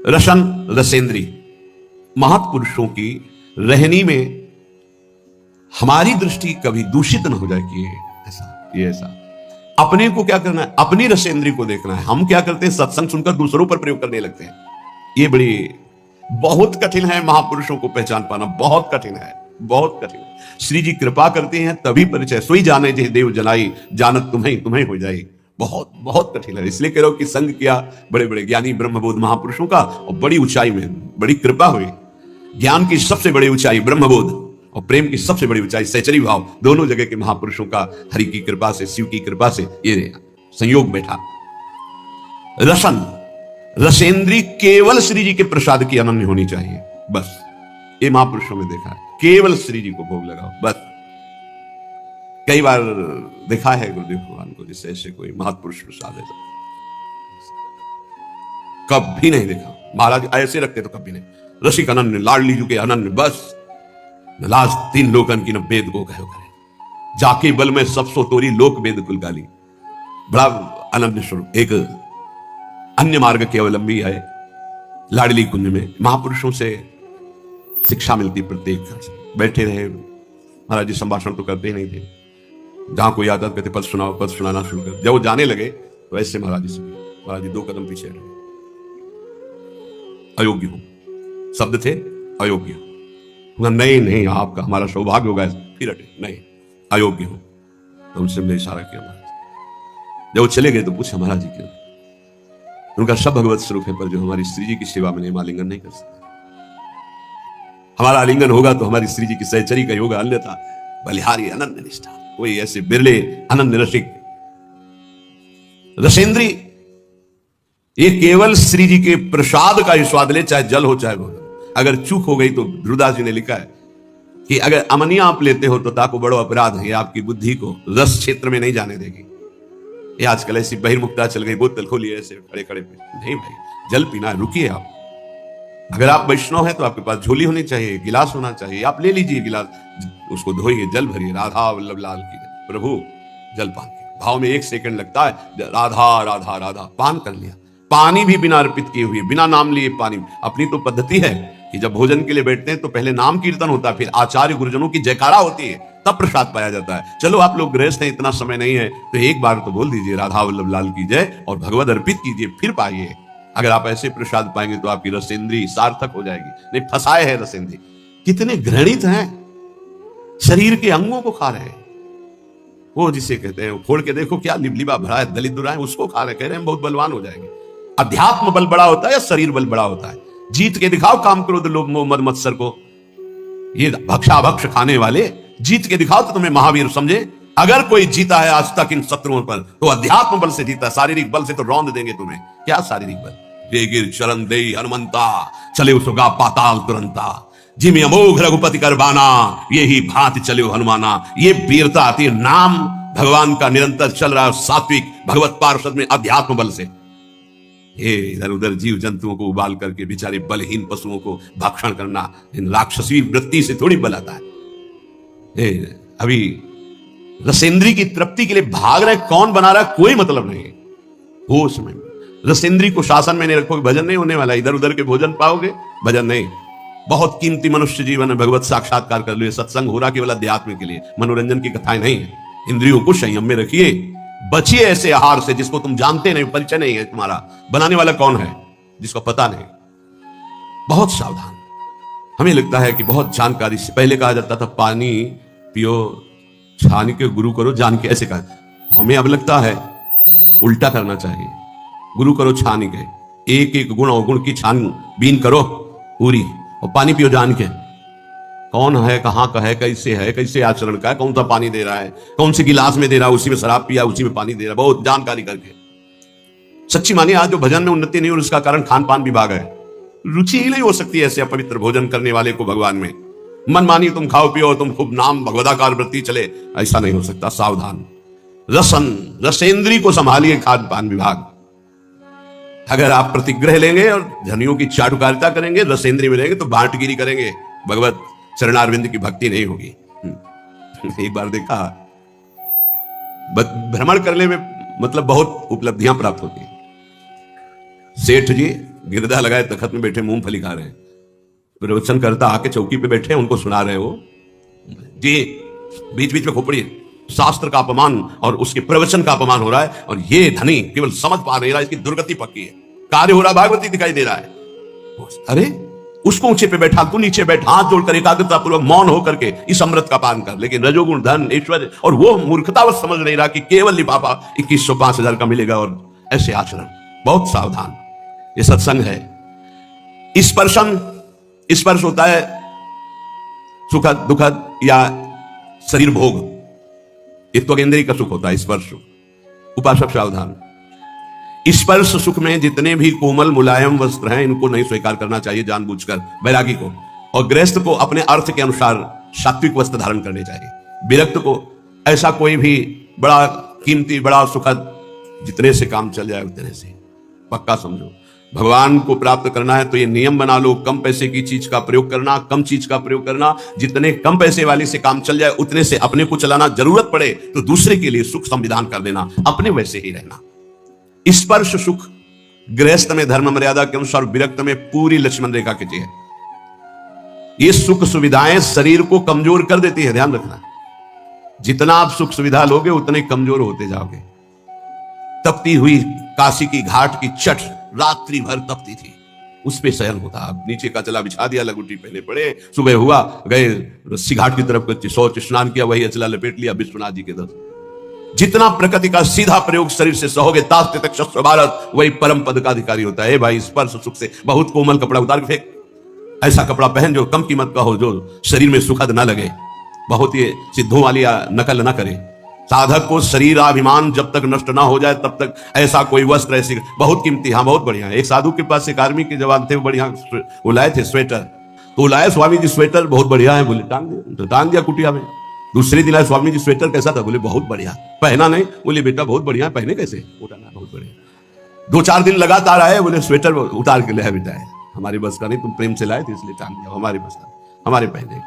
रसन रसेंद्री, महत्पुरुषों की रहनी में हमारी दृष्टि कभी दूषित न हो जाए कि ये ऐसा, अपने को क्या करना है, अपनी रसेंद्री को देखना है। हम क्या करते हैं, सत्संग सुनकर दूसरों पर प्रयोग करने लगते हैं। ये बड़ी बहुत कठिन है, महापुरुषों को पहचान पाना बहुत कठिन है, बहुत कठिन है। श्री जी कृपा करते हैं तभी परिचय, सोई जाने जे देव जनाई, जानत तुम्हें तुम्हें हो जाए। बहुत बहुत कठिन है। इसलिए कह रहा हूं कि संग किया बड़े बड़े ज्ञानी ब्रह्मबोध महापुरुषों का, और बड़ी ऊंचाई में बड़ी कृपा हुई। ज्ञान की सबसे बड़ी ऊंचाई ब्रह्मबोध, और प्रेम की सबसे बड़ी ऊंचाई सहचरी भाव। दोनों जगह के महापुरुषों का हरि की कृपा से, शिव की कृपा से ये संयोग बैठा। रसन, रसेंद्री केवल श्री जी के प्रसाद की अनन्य होनी चाहिए, बस। ये महापुरुषों में देखा है, केवल श्री जी को भोग लगाओ, बस। कई बार देखा है गुरुदेव भगवान को, जिससे ऐसे कोई महत्पुरुष प्रसाद है, कभी नहीं देखा। महाराज ऐसे रखते तो कभी नहीं। रसिक अनन्य, लाडली जू के अनन्य, बस। लाज तीन लोकन की न वेद को कहो करे, जाके बल में सब सो तोरी लोक वेद कुल गाली। बड़ा अनन्य स्वरूप। एक अन्य मार्ग के अवलंबी है लाडली कुंज में। महापुरुषों से शिक्षा मिलती, प्रत्येक बैठे रहे। महाराज जी संभाषण तो करते ही नहीं थे, जहां कोई आता कहते पद सुनाओ, पद सुनाना शुरू कर। जब वो जाने लगे तो ऐसे महाराज जी से, महाराज जी 2 कदम पीछे रहे। अयोग्य हूं, शब्द थे अयोग्य हूं। नहीं नहीं, आपका हमारा सौभाग्य होगा। फिर हटे, नहीं अयोग्य हूं। तो उनसे हमने इशारा किया महाराज। जब वो चले गए तो पूछा महाराज जी क्यों? उनका सब भगवत स्वरूप है, पर जो हमारी श्री जी की सेवा में आलिंगन नहीं कर सकते। हमारा आलिंगन होगा तो हमारी श्री जी की सहचरी का होगा, अन्यथा बलिहारी अनन्य निष्ठा। कोई ऐसे बिरले अनन्य रसिक रसेंद्री, ये केवल श्री जी के प्रसाद का ही स्वाद ले, चाहे जल हो चाहे भोजन। अगर चूक हो गई तो ध्रुवदास जी ने लिखा है कि अगर अमनिया आप लेते हो तो ताको बड़ो अपराध है, आपकी बुद्धि को रस क्षेत्र में नहीं जाने देगी। ये आजकल ऐसी बहिर्मुखता चल गई, बोतल खोलिए ऐसे खड़े खड़े पे। नहीं भाई, जल पीना है, रुकिए आप। अगर आप वैष्णव हैं तो आपके पास झोली होनी चाहिए, गिलास होना चाहिए, आप ले लीजिए गिलास, उसको धोइए, जल भरिए। राधा वल्लभ लाल की प्रभु जल पान के भाव में 1 सेकंड लगता है। राधा राधा राधा पान कर लिया। पानी भी बिना अर्पित किए हुए, बिना नाम लिए पानी। अपनी तो पद्धति है कि जब भोजन के लिए बैठते हैं तो पहले नाम कीर्तन होता है, फिर आचार्य गुरुजनों की जयकारा होती है, तब प्रसाद पाया जाता है। चलो आप लोग गृहस्थ हैं, इतना समय नहीं है, तो एक बार तो बोल दीजिए राधा वल्लभ लाल की जय और भगवद अर्पित कीजिए, फिर पाइए। अगर आप ऐसे प्रसाद पाएंगे तो आपकी रसेंद्री सार्थक हो जाएगी। नहीं, फंसाए है रसेंद्री। कितने घृणित हैं, शरीर के अंगों को खा रहे हैं। वो जिसे कहते हैं, फोड़ के देखो क्या लिबलिबा भरा है, दलित दुरा है, उसको खा रहे, कह रहे हैं बहुत बलवान हो जाएंगे। अध्यात्म बल बड़ा होता है या शरीर बल बड़ा होता है? जीत के दिखाओ काम क्रोध लोभ मोह मद मत्सर को। ये भक्षाभक्ष खाने वाले जीत के दिखाओ तो तुम्हें महावीर समझे। अगर कोई जीता है आज तक इन शत्रुओं पर तो अध्यात्म बल से जीता। शारीरिक बल से तो रौंद देंगे तुम्हें। क्या शारीरिक बल? जे गिर शरण दे हनुमंता, चले उसगा पाताल तुरंता, जिमे अमोघ रघुपति करबाना, यही भांति चले हनुमाना। ये वीरता आती है नाम भगवान का निरंतर चल रहा है, सात्विक भगवत पार्षद में अध्यात्म बल से। ये इधर उधर जीव जंतुओं को उबाल करके बेचारे बलहीन पशुओं को भक्षण करना, इन राक्षसी वृत्ति से थोड़ी बल आता है। अभी रसेंद्री की तृप्ति के लिए भाग रहे, कौन बना रहा है कोई मतलब नहीं है। होश में रसेंद्री को शासन में नहीं रखोगे, भजन नहीं होने वाला। इधर उधर के भोजन पाओगे, भजन नहीं। बहुत कीमती मनुष्य जीवन में भगवत साक्षात्कार कर लो। सत्संग हो रहा केवल अध्यात्म के लिए, मनोरंजन की कथाएं नहीं है। इंद्रियों को संयम में रखिए, बचिए ऐसे आहार से जिसको तुम जानते नहीं, परिचय नहीं है तुम्हारा। बनाने वाला कौन है जिसको पता नहीं। बहुत सावधान। हमें लगता है कि बहुत जानकारी से पहले कहा जाता था पानी पियो छान के गुरु करो जान के, ऐसे कहा। हमें अब लगता है उल्टा करना चाहिए, गुरु करो छान के। एक एक गुण अवगुण की छान बीन करो पूरी, और पानी पियो जान के। कौन है, कहां का है, कैसे आचरण का है, कौन सा पानी दे रहा है, कौन से गिलास में दे रहा है, उसी में शराब पिया उसी में पानी दे रहा है। बहुत जानकारी करके सच्ची मानिए, आज जो भजन में उन्नति नहीं हो उसका कारण खान पान विभाग है। रुचि ही नहीं हो सकती ऐसे अपवित्र भोजन करने वाले को भगवान में। मन मानी तुम खाओ पियो, तुम खूब नाम भगवदाकार वृत्ति चले, ऐसा नहीं हो सकता। सावधान। रसेंद्री को संभालिए खान पान विभाग। अगर आप प्रतिग्रह लेंगे और धनियों की चाटुकारिता करेंगे, रसेंद्री में रहेंगे तो बांटगिरी करेंगे, भगवत चरणारविंद की भक्ति नहीं होगी। एक बार देखा, भ्रमण करने में मतलब बहुत उपलब्धियां प्राप्त होती हैं। सेठ जी गिरधा लगाए तखत में बैठे मूंगफली खा रहे हैं, प्रवचन करता आके चौकी पे बैठे उनको सुना रहे हो जी, बीच बीच में खोपड़ी शास्त्र का अपमान और उसके प्रवचन का अपमान हो रहा है, और ये धनी केवल समझ पा नहीं रहा, इसकी दुर्गति पक्की है, कार्य हो रहा, भागवती दिखाई दे रहा है। अरे उसको ऊंचे पे बैठा, तू नीचे बैठ, हाथ जोड़कर एकाग्रता पूर्वक मौन होकर के इस अमृत का पान कर। लेकिन रजोगुण, धन, ऐश्वर्य, और वो मूर्खतावश समझ नहीं रहा कि केवल लिफाफा 2105,000 का मिलेगा, और ऐसे आचरण। बहुत सावधान, ये सत्संग है। स्पर्श होता है सुखद, दुखद या शरीर भोग, एक तो त्वगेंद्रिय का सुख होता है स्पर्श सुख। उपासक सावधान, स्पर्श सुख में जितने भी कोमल मुलायम वस्त्र हैं इनको नहीं स्वीकार करना चाहिए जानबूझकर, वैरागी को। और गृहस्थ को अपने अर्थ के अनुसार सात्विक वस्त्र धारण करने चाहिए। विरक्त को ऐसा कोई भी बड़ा कीमती, बड़ा सुखद, जितने से काम चल जाए उतने से, पक्का समझो। भगवान को प्राप्त करना है तो ये नियम बना लो, कम पैसे की चीज का प्रयोग करना, कम चीज का प्रयोग करना, जितने कम पैसे वाली से काम चल जाए उतने से अपने को चलाना, जरूरत पड़े तो दूसरे के लिए सुख संविधान कर देना, अपने वैसे ही रहना। स्पर्श सुख गृहस्थ में धर्म मर्यादा के अनुसार, विरक्त में पूरी लक्ष्मण रेखा खींची है। ये सुख सुविधाएं शरीर को कमजोर कर देती है, ध्यान रखना। जितना आप सुख सुविधा लोगे उतने कमजोर होते जाओगे। तपती हुई काशी की घाट की चट रात्रि भर तपती थी, उस पे शयन होता। अब नीचे का चला बिछा दिया, लगुटी पहने पड़े, सुबह हुआ गए रस्सी घाट की तरफ, शौच स्नान किया, वही अचला लपेट लिया, विश्वनाथ जी के दर्शन। जितना प्रकृति का सीधा प्रयोग शरीर से सहोगे, तास्ते तक शस्त्र भारत, वही परम पद का अधिकारी होता है। भाई स्पर्श सुख से बहुत कोमल कपड़ा उतार के फेंक, ऐसा कपड़ा पहन जो कम कीमत का हो, जो शरीर में सुखद ना लगे, बहुत ही सिद्धों वाली नकल ना करे। साधक को शरीराभिमान जब तक नष्ट ना हो जाए तब तक ऐसा कोई वस्त्र, ऐसी बहुत कीमती, हाँ बहुत बढ़िया है। एक साधु के पास एक आर्मी के जवान थे, बढ़िया वो लाए थे स्वेटर, तो लाए स्वामी जी स्वेटर बहुत बढ़िया है, बोले टांग दिया कुटिया में। दूसरे दिन आए, स्वामी जी स्वेटर कैसा था? बोले बहुत बढ़िया। पहना नहीं? बोले बेटा बहुत बढ़िया, पहने कैसे? उठाना बहुत बढ़िया। 2-4 दिन लगातार आए, बोले स्वेटर उतार के ले बेटा, है हमारे बस का नहीं, तुम प्रेम से लाए थे इसलिए टांग दिया, हमारे बस का, हमारे पहने।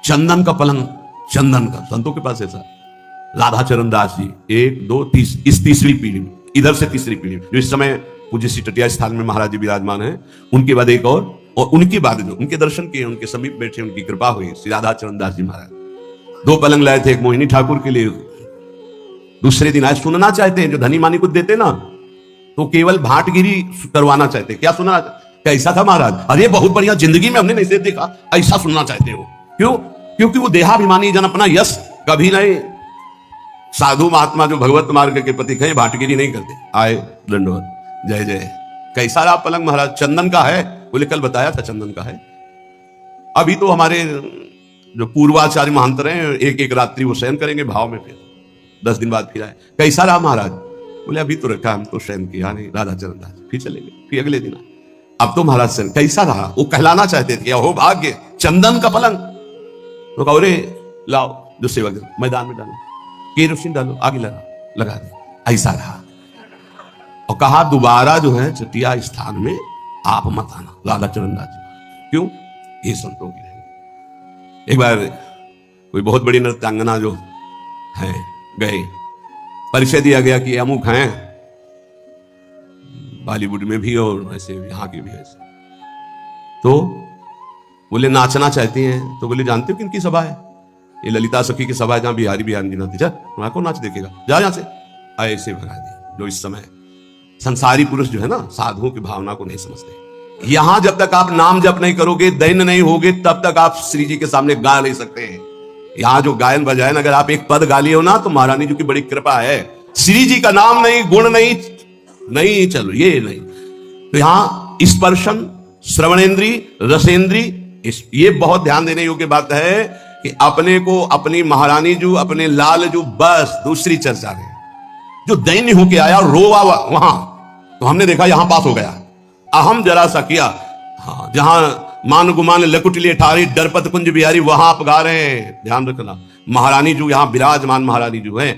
चंदन का पलंग, चंदन का, संतों के पास ऐसा। राधा चरण दास जी 1, 2, 3, इस तीसरी पीढ़ी में, इधर से तीसरी पीढ़ी में, जो इस समय पूज्य श्री टटिया स्थान में महाराज जी विराजमान है, उनके बाद एक और उनके बाद जो उनके दर्शन किए, उनके समीप बैठे, उनकी कृपा हुई, श्री राधा चरण दास जी महाराज। 2 पलंग लाए थे, एक मोहिनी ठाकुर के लिए। दूसरे दिन आज सुनना चाहते हैं, जो धनी मानी को देते ना, तो केवल भाटगिरी करवाना चाहते। क्या सुनना? कैसा था महाराज? अरे बहुत बढ़िया, जिंदगी में हमने नहीं देखा, ऐसा सुनना चाहते हो। क्यों? क्योंकि वो देहाभिमानी जन अपना यश कभी नहीं, साधु महात्मा जो भगवत मार्ग के प्रतीक है, भाटगिरी नहीं करते। आए दंडवत, जय जय। कैसा रहा पलंग महाराज? चंदन का है। बोले कल बताया था चंदन का है। अभी तो हमारे जो पूर्वाचार्य महांतर हैं, एक रात्रि वो शयन करेंगे भाव में, फिर 10 दिन बाद फिर आए। कैसा रहा महाराज? बोले अभी तो रखा, हम तो शयन किया नहीं, राधा चरण दास। फिर चले गए, फिर अगले दिन अब तो महाराज शयन। कैसा रहा? वो कहलाना चाहते थे, हो भाग्य, चंदन का पलंग। तो कहो रे लाओ, जो सेवक मैदान में डालो, केरोसिन डालो, आगे लगा दे। ऐसा रहा। और कहा दोबारा जो है चटिया स्थान में आप मत आना, राधा चरण दास जी। क्यों? ये संतों की रहेंगे। एक बार कोई बहुत बड़ी नृत्यांगना जो है गए, परिचय दिया गया कि अमुक हैं, बॉलीवुड में भी और ऐसे यहाँ के भी ऐसे। तो बोले नाचना चाहती हैं। तो बोले जानते हो किनकी सभा है? ये ललिता सखी की सभा है, जहां बिहारी बिहारी नाचते। जा वहां को नाच देखेगा, जा यहां से। ऐसे भगा दिया। जो इस समय संसारी पुरुष जो है ना, साधुओं की भावना को नहीं समझते। यहां जब तक आप नाम जप नहीं करोगे, दैन्य नहीं होगे, तब तक आप श्री जी के सामने गा नहीं सकते हैं। यहां जो गायन बजायन, अगर आप एक पद गा लिए हो ना, तो महारानी जी की बड़ी कृपा है। श्री जी का नाम नहीं, गुण नहीं चलो, ये नहीं। तो यहां स्पर्शन, श्रवणेन्द्री, रसेंद्री, ये बहुत ध्यान देने योग्य बात है कि अपने को अपनी महारानी जो, अपने लाल जो, बस दूसरी चर्चा नहीं। जो दैन्य होके आया रोवा वहां, तो हमने देखा यहां पास हो गया। अहम जरा सा किया, हाँ, जहां मान गुमान लकुटली ठारी डरपत कुंज बिहारी, वहां आप गा रहे हैं। ध्यान रखना, महारानी जो यहां विराजमान महारानी जो है,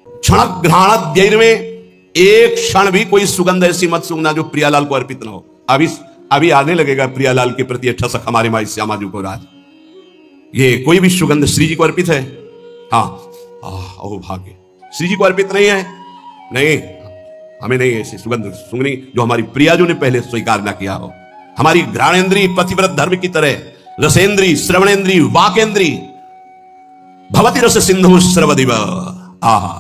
क्षण घ्राण धैर्य में एक क्षण भी कोई सुगंध ऐसी मत सूंघना जो प्रियालाल को अर्पित न हो। अभी आने लगेगा प्रियालाल के प्रति अच्छा सख हमारे माई श्यामा जी को राज। ये कोई भी सुगंध श्री जी को अर्पित है? हाँ, ओ भाग्य, श्री जी को अर्पित नहीं है। नहीं, हमें नहीं ऐसी सुगंध सूंघनी जो हमारी प्रियाजू ने पहले स्वीकार ना किया हो। हमारी घ्राणेन्द्री पतिव्रत धर्म की तरह, रसेंद्री, श्रवणेन्द्री, वाकेंद्री, भवति रस सिंधु स्रवदिव, आहा,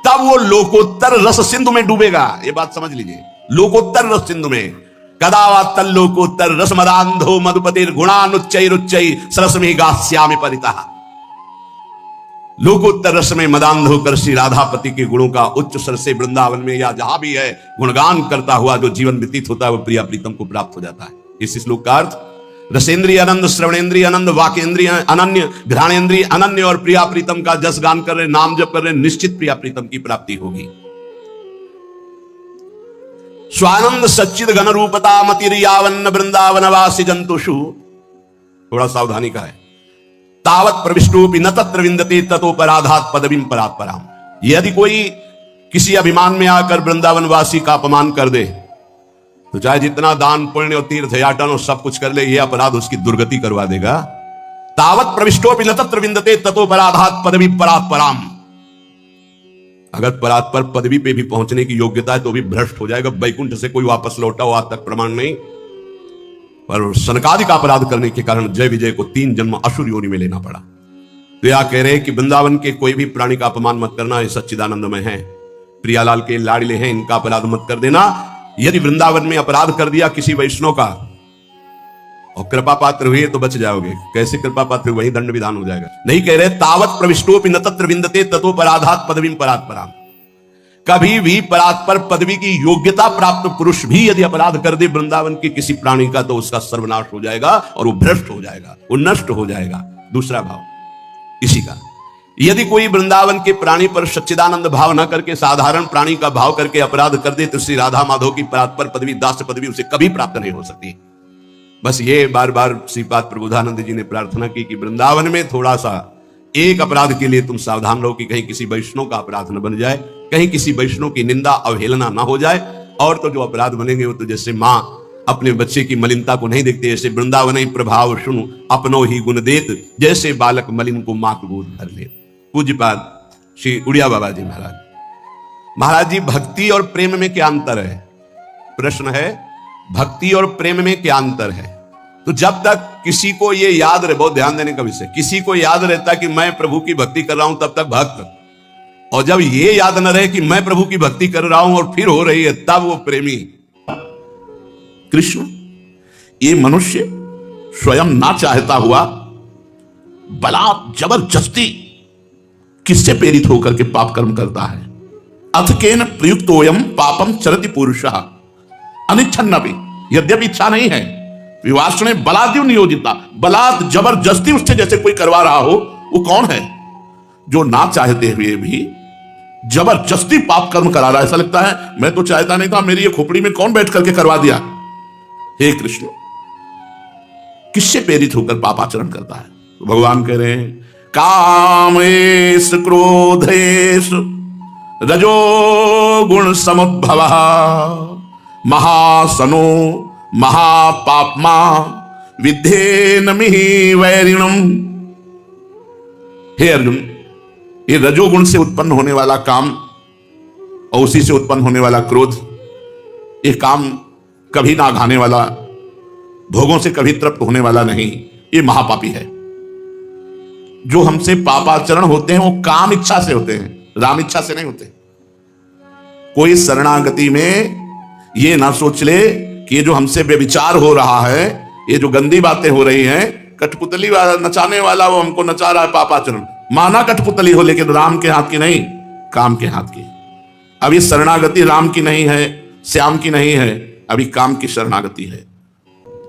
तब वो लोकोत्तर रस सिंधु में डूबेगा। ये बात समझ लीजिए, लोकोत्तर रस सिंधु में। कदा वा तल लोकोत्तर रस मदांधो मधुपतिर गुणानुच्चैरुच्चै सरसमि गास्यामि परितः। लोकोत्तर रस में मदांध होकर श्री राधापति के गुणों का उच्च स्वर से वृंदावन में या जहां भी है गुणगान करता हुआ जो जीवन व्यतीत होता है वो प्रिया प्रीतम को प्राप्त हो जाता है। इस श्लोक का अर्थ, रसेंद्रिय आनंद, श्रवणेन्द्रिय आनंद, वाकेंद्रिय अनन्य, घ्राणेन्द्रिय अनन्य और प्रिया प्रीतम का जस गान कर रहे, नाम जप कर रहे, निश्चित प्रिया प्रीतम की प्राप्ति होगी। स्वानंद सच्चिद घन रूपता मतिर्यावन्न वृंदावन वासी जंतुषु, थोड़ा सावधानी का है। तावत प्रविष्टोपि न तत्र विंदते ततोपराधात पदवीं परात्पराम। यदि कोई किसी अभिमान में आकर वृंदावन वासी का अपमान कर दे तो चाहे जितना दान पुण्य और तीर्थ याटन और सब कुछ कर ले, यह अपराध उसकी दुर्गति करवा देगा। तावत प्रविष्टोपि न तत्र विंदते ततोपराधात पदवीं परात्पराम। अगर परात्पर पदवी पे भी पहुंचने की योग्यता है तो भी भ्रष्ट हो जाएगा। वैकुंठ से कोई वापस लौटा हो आज तक प्रमाण नहीं, पर सनकादि का अपराध करने के कारण जय विजय को 3 जन्म असुर योनि में लेना पड़ा। तो यह कह रहे हैं कि वृंदावन के कोई भी प्राणी का अपमान मत करना, ये सच्चिदानंद में है, प्रियालाल के लाडले हैं, इनका अपराध मत कर देना। यदि वृंदावन में अपराध कर दिया किसी वैष्णव का और कृपा पात्र हुए तो बच जाओगे। कैसे कृपा पात्र, वही दंड विधान हो जाएगा। नहीं कह रहे तावत प्रविष्टोपि न तत्र विंदते ततोपराधात पदवीं परात्पराम। कभी भी परात्पर पदवी की योग्यता प्राप्त पुरुष भी यदि अपराध कर दे वृंदावन के किसी प्राणी का तो उसका सर्वनाश हो जाएगा और वो भ्रष्ट हो जाएगा, वो नष्ट हो जाएगा। दूसरा भाव इसी का, यदि कोई वृंदावन के प्राणी पर सच्चिदानंद भाव न करके साधारण प्राणी का भाव करके अपराध कर दे तो श्री राधा माधव की परात्पर पदवी, दास्य पदवी उसे कभी प्राप्त नहीं हो सकती। बस ये बार बार श्रीपाद प्रबोधानंद जी ने प्रार्थना की कि वृंदावन में थोड़ा सा एक अपराध के लिए तुम सावधान रहो कि कहीं किसी वैष्णव का अपराध न बन जाए, कहीं किसी वैष्णव की निंदा अवहेलना ना हो जाए। और तो जो अपराध बनेंगे वो तो जैसे माँ अपने बच्चे की मलिनता को नहीं देखते, ऐसे वृंदावन ही प्रभाव सुनु अपनो ही गुण देत, जैसे बालक मलिन को माँ को गोद भर ले। पूज्यपाद श्री उड़िया बाबा जी महाराज जी, भक्ति और प्रेम में क्या अंतर है? प्रश्न है, भक्ति और प्रेम में क्या अंतर है? तो जब तक किसी को ये याद रहे, बहुत ध्यान देने का विषय, किसी को याद रहता कि मैं प्रभु की भक्ति कर रहा हूं तब तक भक्त, और जब ये याद न रहे कि मैं प्रभु की भक्ति कर रहा हूं और फिर हो रही है तब वो प्रेमी। कृष्ण ये मनुष्य स्वयं ना चाहता हुआ बलात् जबरदस्ती किससे प्रेरित होकर के पाप कर्म करता है। अथ केन प्रयुक्तोयम पापम चरति पुरुषः अनिच्छन्नपि, यद्यपि इच्छा नहीं है, विवासने बलाद्यु नियोजिता, बलात् जबरदस्ती उससे जैसे कोई करवा रहा हो। वो कौन है? जो ना चाहते हुए भी जबरदस्ती पाप कर्म करा रहा है। ऐसा लगता है मैं तो चाहता नहीं था, मेरी ये खोपड़ी में कौन बैठ करके करवा दिया। हे कृष्ण, किससे प्रेरित होकर पापाचरण करता है? तो भगवान कह रहे हैं कामेश क्रोधेश रजो गुण समुद्भवः महासनो महापापमा विद्धेनमि वैरिणम। हे अर्जुन, ये रजोगुण से उत्पन्न होने वाला काम और उसी से उत्पन्न होने वाला क्रोध, ये काम कभी ना घाने वाला, भोगों से कभी तृप्त होने वाला नहीं, ये महापापी है। जो हमसे पापाचरण होते हैं वो काम इच्छा से होते हैं, राम इच्छा से नहीं होते। कोई शरणागति में ये ना सोच ले कि ये जो हमसे व्यभिचार हो रहा है, ये जो गंदी बातें हो रही हैं, कठपुतली वाला नचाने वाला वो हमको नचा रहा है पापाचरण, माना कठपुतली हो लेकिन राम के हाथ की नहीं, काम के हाथ की। अभी शरणागति राम की नहीं है, श्याम की नहीं है, अभी काम की शरणागति है।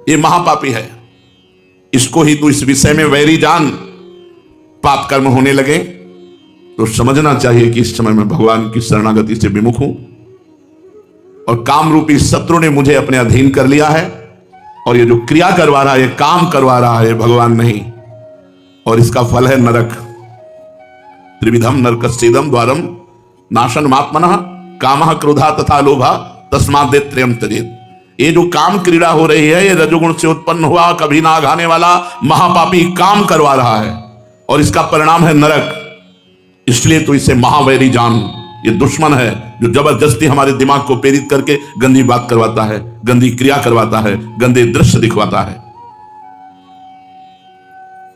ये महापापी है। इसको ही तो इस विषय में वैरी जान। पाप कर्म होने लगे तो समझना चाहिए कि इस समय में भगवान की शरणागति से विमुख हूं और काम रूपी शत्रु ने मुझे अपने अधीन कर लिया है, और ये जो क्रिया करवा रहा है, ये काम करवा रहा है, भगवान नहीं, और इसका फल है नरक। त्रिविधम नरकस्येदम द्वारम नाशनमात्मनः कामः क्रोधः तथा लोभः तस्माद् त्रयं त्यजेत्। ये जो काम क्रीड़ा हो रही है, ये रजोगुण से उत्पन्न हुआ कभी ना घाने वाला महापापी काम करवा रहा है और इसका परिणाम है नरक। इसलिए तो इसे महावैरी जान। ये दुश्मन है जो जबरदस्ती हमारे दिमाग को प्रेरित करके गंदी बात करवाता है, गंदी क्रिया करवाता है, गंदे दृश्य दिखवाता है।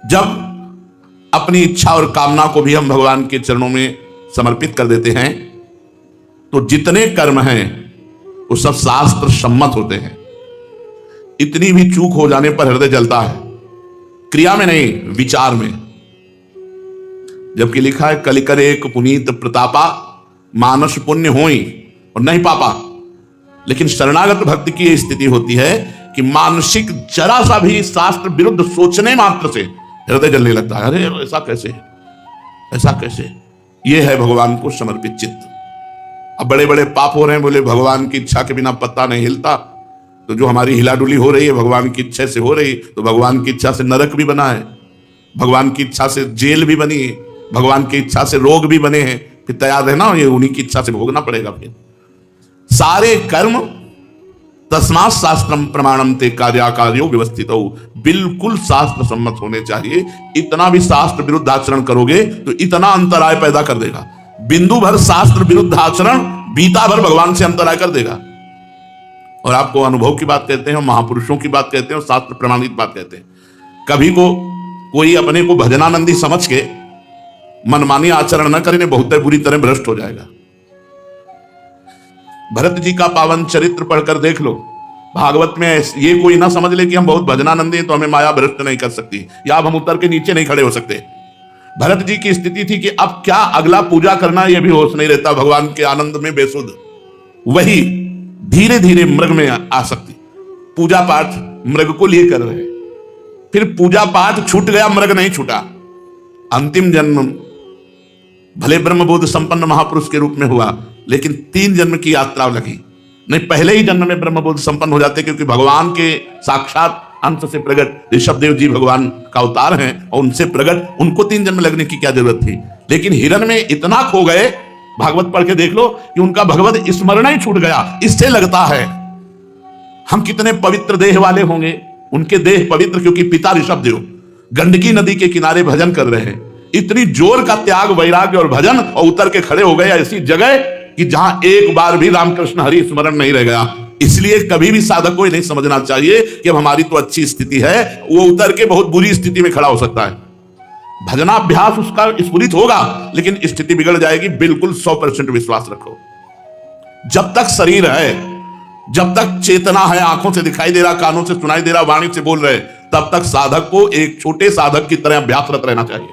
जब अपनी इच्छा और कामना को भी हम भगवान के चरणों में समर्पित कर देते हैं, तो जितने कर्म हैं वो सब शास्त्र सम्मत होते हैं। इतनी भी चूक हो जाने पर हृदय जलता है, क्रिया में नहीं, विचार में। जबकि लिखा है कलिकर एक पुनीत प्रतापा, मानस पुण्य होई और नहीं पापा। लेकिन शरणागत भक्ति की यह स्थिति होती है कि मानसिक जरा सा भी शास्त्र विरुद्ध सोचने मात्र से हृदय जलने लगता है। अरे ऐसा कैसे, ऐसा कैसे? यह है भगवान को समर्पित चित्त। अब बड़े बड़े पाप हो रहे हैं, बोले भगवान की इच्छा के बिना पत्ता नहीं हिलता। तो जो हमारी हिलाडुली हो रही है भगवान की इच्छा से हो रही, तो भगवान की इच्छा से नरक भी बना है, भगवान की इच्छा से जेल भी बनी है, भगवान की इच्छा से रोग भी बने हैं। फिर तैयार रहना, ये उन्हीं की इच्छा से भोगना पड़ेगा। फिर सारे कर्म तस्मात् शास्त्रम प्रमाणम ते कार्याकार्यो व्यवस्थित हो, बिल्कुल शास्त्र सम्मत होने चाहिए। इतना भी शास्त्र विरुद्ध आचरण करोगे तो इतना अंतराय पैदा कर देगा। बिंदु भर शास्त्र विरुद्ध आचरण बीता भर भगवान से अंतराय कर देगा। और आपको अनुभव की बात कहते हैं, महापुरुषों की बात कहते हैं, और शास्त्र प्रमाणित बात कहते हैं। कभी को कोई अपने को भजनानंदी समझ के मनमानी आचरण न करे, बहुत बुरी तरह भ्रष्ट हो जाएगा। भरत जी का पावन चरित्र पढ़कर देख लो। भागवत में ये कोई ना समझ ले कि हम बहुत भजनानंदी हैं तो हमें माया भ्रष्ट नहीं कर सकती, या अब हम उतर के नीचे नहीं खड़े हो सकते। भरत जी की स्थिति थी कि अब क्या अगला पूजा करना, यह भी होश नहीं रहता। भगवान के आनंद में बेसुध, वही धीरे धीरे मृग में आसक्ति। पूजा पाठ मृग को लिए कर रहे, फिर पूजा पाठ छूट गया, मृग नहीं छूटा। अंतिम जन्म भले ब्रह्मबोध संपन्न महापुरुष के रूप में हुआ, लेकिन 3 जन्म की यात्रा लगी। नहीं, पहले ही जन्म में ब्रह्मबोध संपन्न हो जाते, क्योंकि भगवान के साक्षात अंश से प्रकट ऋषभदेव जी भगवान का अवतार हैं, और उनसे प्रकट उनको 3 जन्म लगने की क्या जरूरत थी। लेकिन हिरण में इतना खो गए, भागवत पढ़ के देख लो, कि उनका भगवत स्मरण ही छूट गया। इससे लगता है हम कितने पवित्र देह वाले होंगे। उनके देह पवित्र, क्योंकि पिता ऋषभदेव गंडकी नदी के किनारे भजन कर रहे हैं। इतनी जोर का त्याग, वैराग्य और भजन, और उतर के खड़े हो गए ऐसी जगह कि जहां एक बार भी रामकृष्ण हरि स्मरण नहीं रह गया। इसलिए कभी भी साधक को नहीं समझना चाहिए कि अब हमारी तो अच्छी स्थिति है, वो उतर के बहुत बुरी स्थिति में खड़ा हो सकता है। भजनाभ्यास उसका स्फुरित होगा, लेकिन स्थिति बिगड़ जाएगी। बिल्कुल 100% विश्वास रखो। जब तक शरीर है, जब तक चेतना है, आंखों से दिखाई दे रहा, कानों से सुनाई दे रहा, वाणी से बोल रहे, तब तक साधक को एक छोटे साधक की तरह अभ्यासरत रहना चाहिए।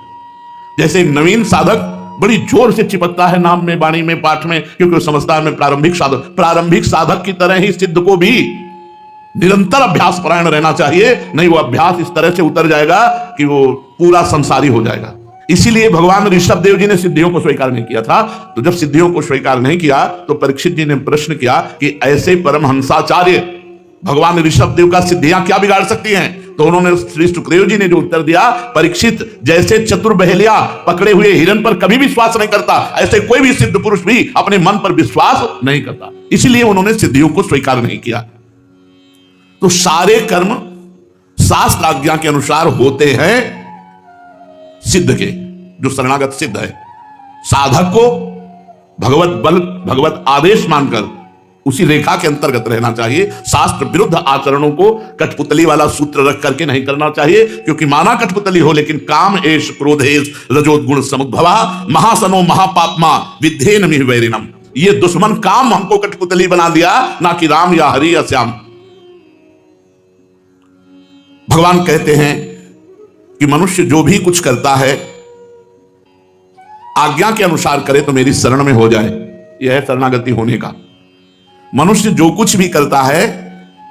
जैसे नवीन साधक बड़ी जोर से चिपकता है नाम में, वाणी में, पाठ में, क्योंकि वो समझता है मैं प्रारंभिक साधक की तरह ही सिद्ध को भी निरंतर अभ्यास परायण रहना चाहिए। नहीं, वो अभ्यास इस तरह से उतर जाएगा कि वो पूरा संसारी हो जाएगा। इसीलिए भगवान ऋषभदेव जी ने सिद्धियों को स्वीकार नहीं किया था। तो जब सिद्धियों को स्वीकार नहीं किया, तो परीक्षित जी ने प्रश्न किया कि ऐसे परमहंसाचार्य भगवान ऋषभदेव का सिद्धियां क्या बिगाड़ सकती हैं? तो उन्होंने, श्री सुखदेव जी ने जो उत्तर दिया, परीक्षित, जैसे चतुर बहेलिया पकड़े हुए हिरन पर कभी विश्वास नहीं करता, ऐसे कोई भी सिद्ध पुरुष भी अपने मन पर विश्वास नहीं करता। इसलिए उन्होंने सिद्धियों को स्वीकार नहीं किया। तो सारे कर्म शास्त्र आज्ञा के अनुसार होते हैं सिद्ध के, जो शरणागत सिद्ध है। साधक को भगवत बल, भगवत आदेश मानकर उसी रेखा के अंतर्गत रहना चाहिए। शास्त्र विरुद्ध आचरणों को कठपुतली वाला सूत्र रख करके नहीं करना चाहिए, क्योंकि माना कठपुतली हो, लेकिन काम एष क्रोधेश रजोगुण समुद्भवा महासनो महापापमा विद्धेन मिह वैरिणम। ये दुश्मन काम हमको कठपुतली बना दिया, ना कि राम या हरि या श्याम। भगवान कहते हैं कि मनुष्य जो भी कुछ करता है आज्ञा के अनुसार करे तो मेरी शरण में हो जाए। यह है शरणागति होने का। मनुष्य जो कुछ भी करता है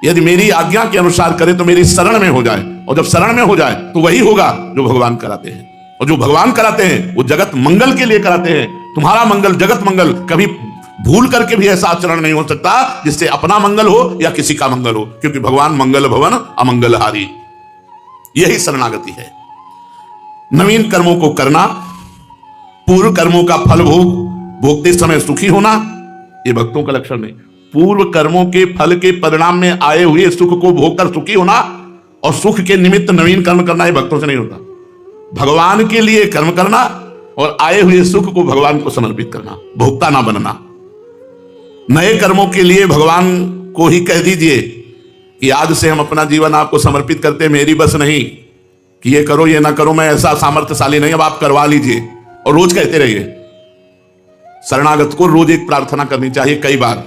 यदि मेरी आज्ञा के अनुसार करे तो मेरी शरण में हो जाए, और जब शरण में हो जाए तो वही होगा जो भगवान कराते हैं। और जो भगवान कराते हैं वो जगत मंगल के लिए कराते हैं। तुम्हारा मंगल, जगत मंगल। कभी भूल करके भी ऐसा आचरण नहीं हो सकता जिससे अपना मंगल हो या किसी का मंगल हो, क्योंकि भगवान मंगल भवन अमंगलहारी। यही शरणागति है। नवीन कर्मों को करना, पूर्व कर्मों का फल भोगते समय सुखी होना, यह भक्तों का लक्षण नहीं। पूर्व कर्मों के फल के परिणाम में आए हुए सुख को भोगकर सुखी होना और सुख के निमित्त नवीन कर्म करना, यह भक्तों से नहीं होता। भगवान के लिए कर्म करना और आए हुए सुख को भगवान को समर्पित करना, भोक्ता ना बनना। नए कर्मों के लिए भगवान को ही कह दीजिए कि आज से हम अपना जीवन आपको समर्पित करते, मेरी बस नहीं, कि ये करो ये ना करो, मैं ऐसा सामर्थ्यशाली नहीं, अब आप करवा लीजिए। और रोज कहते रहिए। शरणागत को रोज एक प्रार्थना करनी चाहिए कई बार,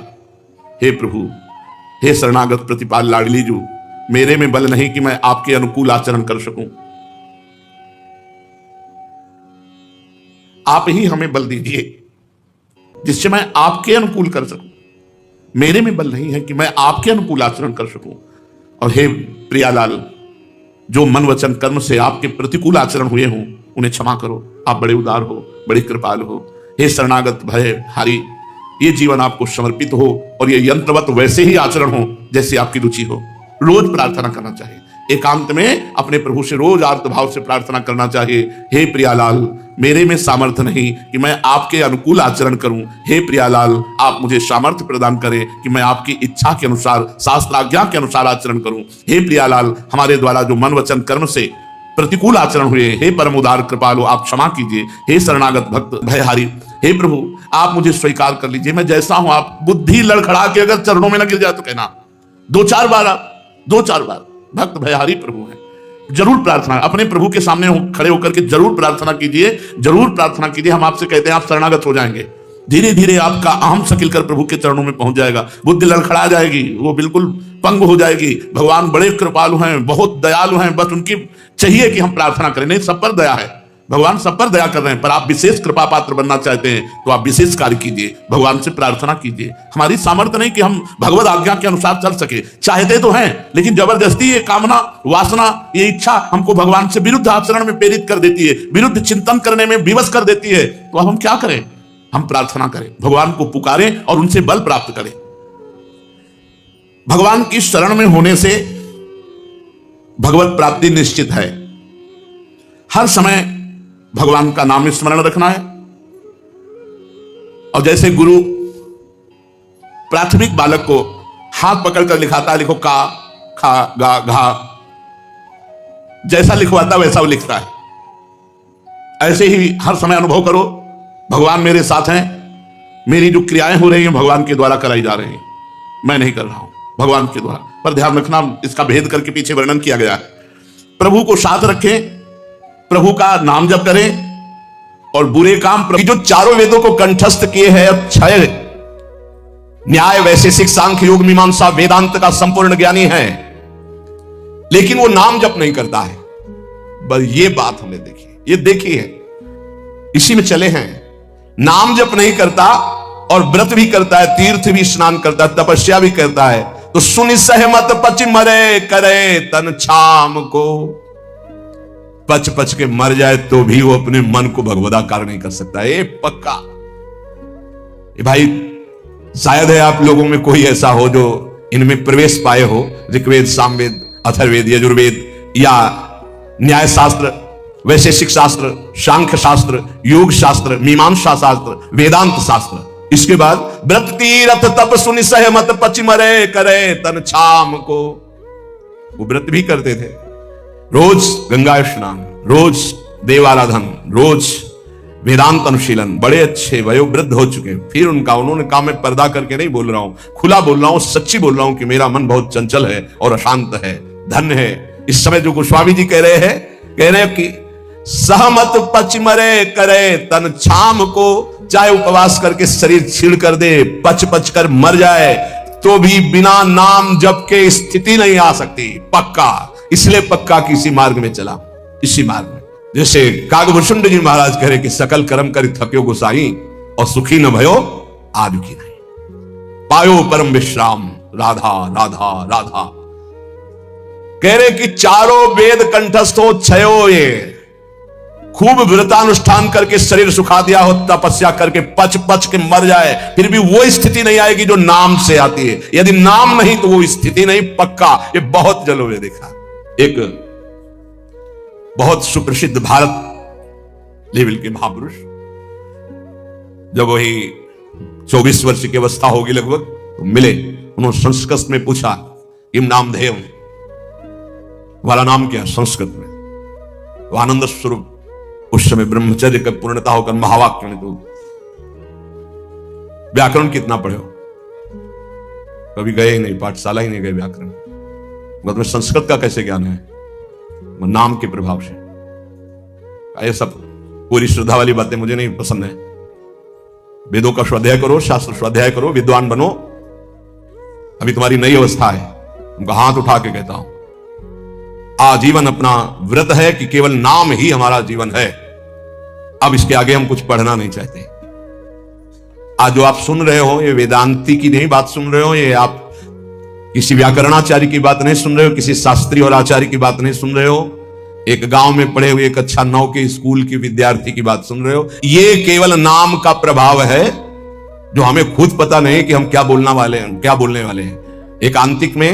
हे प्रभु, हे शरणागत प्रतिपाल लाडली जू, मेरे में बल नहीं कि मैं आपके अनुकूल आचरण कर सकूं, आप ही हमें बल दीजिए जिससे मैं आपके अनुकूल कर सकूं। मेरे में बल नहीं है कि मैं आपके अनुकूल आचरण कर सकूं। और हे प्रियालाल, जो मन वचन कर्म से आपके प्रतिकूल आचरण हुए हों उन्हें क्षमा करो। आप बड़े उदार हो, बड़े कृपाल हो। हे शरणागत भय हारी, ये जीवन आपको समर्पित हो और ये यंत्रवत वैसे ही आचरण हो जैसे आपकी रुचि हो। रोज प्रार्थना करना चाहिए, एकांत में अपने प्रभु से रोज आर्तभाव से प्रार्थना करना चाहिए। हे प्रियालाल, मेरे में सामर्थ्य नहीं कि मैं आपके अनुकूल आचरण करूं। हे प्रियालाल, आप मुझे सामर्थ्य प्रदान करें कि मैं आपकी इच्छा के अनुसार, शास्त्राज्ञा के अनुसार आचरण करूं। हे प्रियालाल, हमारे द्वारा जो मन वचन कर्म से प्रतिकूल आचरण हुए, हे परम उदार कृपालु, आप क्षमा कीजिए। हे शरणागत भक्त भयहारी, हे प्रभु, आप मुझे स्वीकार कर लीजिए, मैं जैसा हूं। आप बुद्धि लड़खड़ा के अगर चरणों में न गिर जाए तो कहना। दो चार बार भक्त भयहारी प्रभु हैं। जरूर प्रार्थना अपने प्रभु के सामने खड़े होकर के जरूर प्रार्थना कीजिए, जरूर प्रार्थना कीजिए। हम आपसे कहते हैं आप शरणागत हो जाएंगे, धीरे धीरे आपका अहम सकिल कर प्रभु के चरणों में पहुंच जाएगा। बुद्धि लड़खड़ा जाएगी, वो बिल्कुल पंग हो जाएगी। भगवान बड़े कृपालु हैं, बहुत दयालु हैं, बस उनकी चाहिए कि हम प्रार्थना करें। नहीं, सब पर दया है, भगवान सब पर दया कर रहे हैं, पर आप विशेष कृपा पात्र बनना चाहते हैं तो आप विशेष कार्य कीजिए, भगवान से प्रार्थना कीजिए। हमारी सामर्थ्य नहीं कि हम भगवत आज्ञा के अनुसार चल सके, चाहते तो हैं, लेकिन जबरदस्ती ये कामना, वासना, ये इच्छा हमको भगवान से विरुद्ध आचरण में प्रेरित कर देती है, विरुद्ध चिंतन करने में विवश कर देती है। तो अब हम क्या करें? हम प्रार्थना करें, भगवान को पुकारें और उनसे बल प्राप्त करें। भगवान की शरण में होने से भगवत प्राप्ति निश्चित है। हर समय भगवान का नाम स्मरण रखना है। और जैसे गुरु प्राथमिक बालक को हाथ पकड़कर लिखाता है, लिखो का, खा, गा, घा, जैसा लिखवाता वैसा वो लिखता है। ऐसे ही हर समय अनुभव करो, भगवान मेरे साथ हैं, मेरी जो क्रियाएं हो रही हैं भगवान के द्वारा कराई जा रही हैं, मैं नहीं कर रहा हूं, भगवान के द्वारा। पर ध्यान रखना, इसका भेद करके पीछे वर्णन किया गया है। प्रभु को साथ रखें, प्रभु का नाम जप करें और बुरे काम, जो चारों वेदों को कंठस्थ किए हैं, छह न्याय, वैशेषिक, सांख्य, योग, मीमांसा, वेदांत का संपूर्ण ज्ञानी है, लेकिन वो नाम जप नहीं करता है। बस ये बात हमें देखी है, इसी में चले हैं। नाम जप नहीं करता और व्रत भी करता है, तीर्थ भी स्नान करता है, तपस्या भी करता है, तो सुनि सहमत पच मरे करे तन छाम को। पच पच के मर जाए तो भी वो अपने मन को भगवदाकार नहीं कर सकता। ये पक्का। ये भाई, शायद है आप लोगों में कोई ऐसा हो जो इनमें प्रवेश पाए हो, ऋग्वेद, सामवेद, अथर्ववेद, यजुर्वेद या न्याय शास्त्र, वैशेषिक शास्त्र, सांख्य शास्त्र, योग शास्त्र, मीमांसा शास्त्र, वेदांत शास्त्र। इसके बाद व्रत तीरथ तप सुनि सहमत पच मरे करे तन छाम को। वो व्रत भी करते थे, रोज गंगा स्नान, रोज देवाराधन, रोज वेदांत अनुशीलन, बड़े अच्छे वयोवृद्ध हो चुके। फिर उन्होंने कहा, मैं पर्दा करके नहीं बोल रहा हूं, खुला बोल रहा हूं, सच्ची बोल रहा हूं कि मेरा मन बहुत चंचल है और अशांत है, धन्य है। इस समय जो गोस्वामी जी कह रहे हैं कि सहमत पच मरे करे तन छाम को, चाहे उपवास करके शरीर छीड़ कर दे, पच पच कर मर जाए, तो भी बिना नाम जप के स्थिति नहीं आ सकती। पक्का, इसलिए पक्का कि इसी मार्ग में चला, इसी मार्ग में। जैसे कागभूषुंड जी महाराज कह रहे कि सकल कर्म करि थक्यो गोसाई और सुखी न भयो आज की नहीं, पायो परम विश्राम राधा राधा राधा। कह रहे कि चारों वेद कंठस्थ हो, छयो ये खूब व्रतानुष्ठान करके शरीर सुखा दिया हो, तपस्या करके पच पच के मर जाए, फिर भी वो स्थिति नहीं आएगी जो नाम से आती है। यदि नाम नहीं तो वो स्थिति नहीं, पक्का। ये बहुत जलों में देखा। एक बहुत सुप्रसिद्ध भारत लेवल के महापुरुष, जब वही 24 वर्ष की अवस्था होगी लगभग, तो मिले। उन्होंने संस्कृत में पूछा, किम नामधेयम, वाला नाम क्या? संस्कृत में। तो आनंद स्वरूप उस समय ब्रह्मचर्य का पूर्णता होकर महावाक्य में, तो व्याकरण कितना पढ़े हो? कभी गए ही नहीं, पाठशाला ही नहीं गए व्याकरण, तुम्हें संस्कृत का कैसे ज्ञान है? नाम के प्रभाव से। ये सब पूरी श्रद्धा वाली बातें मुझे नहीं पसंद है। वेदों का स्वाध्याय करो, शास्त्र स्वाध्याय करो, विद्वान बनो। अभी तुम्हारी नई अवस्था है। उनका हाथ उठा के कहता हूं, आजीवन अपना व्रत है कि केवल नाम ही हमारा जीवन है। अब इसके आगे हम कुछ पढ़ना नहीं चाहते। आज जो आप सुन रहे हो, ये वेदांती की नहीं बात सुन रहे हो, ये आप किसी व्याकरणाचार्य की बात नहीं सुन रहे हो, किसी शास्त्री और आचार्य की बात नहीं सुन रहे हो, एक गांव में पढ़े हुए कक्षा 9 के स्कूल की विद्यार्थी की बात सुन रहे हो। ये केवल नाम का प्रभाव है, जो हमें खुद पता नहीं कि हम क्या बोलने वाले हैं। एक आंतिक में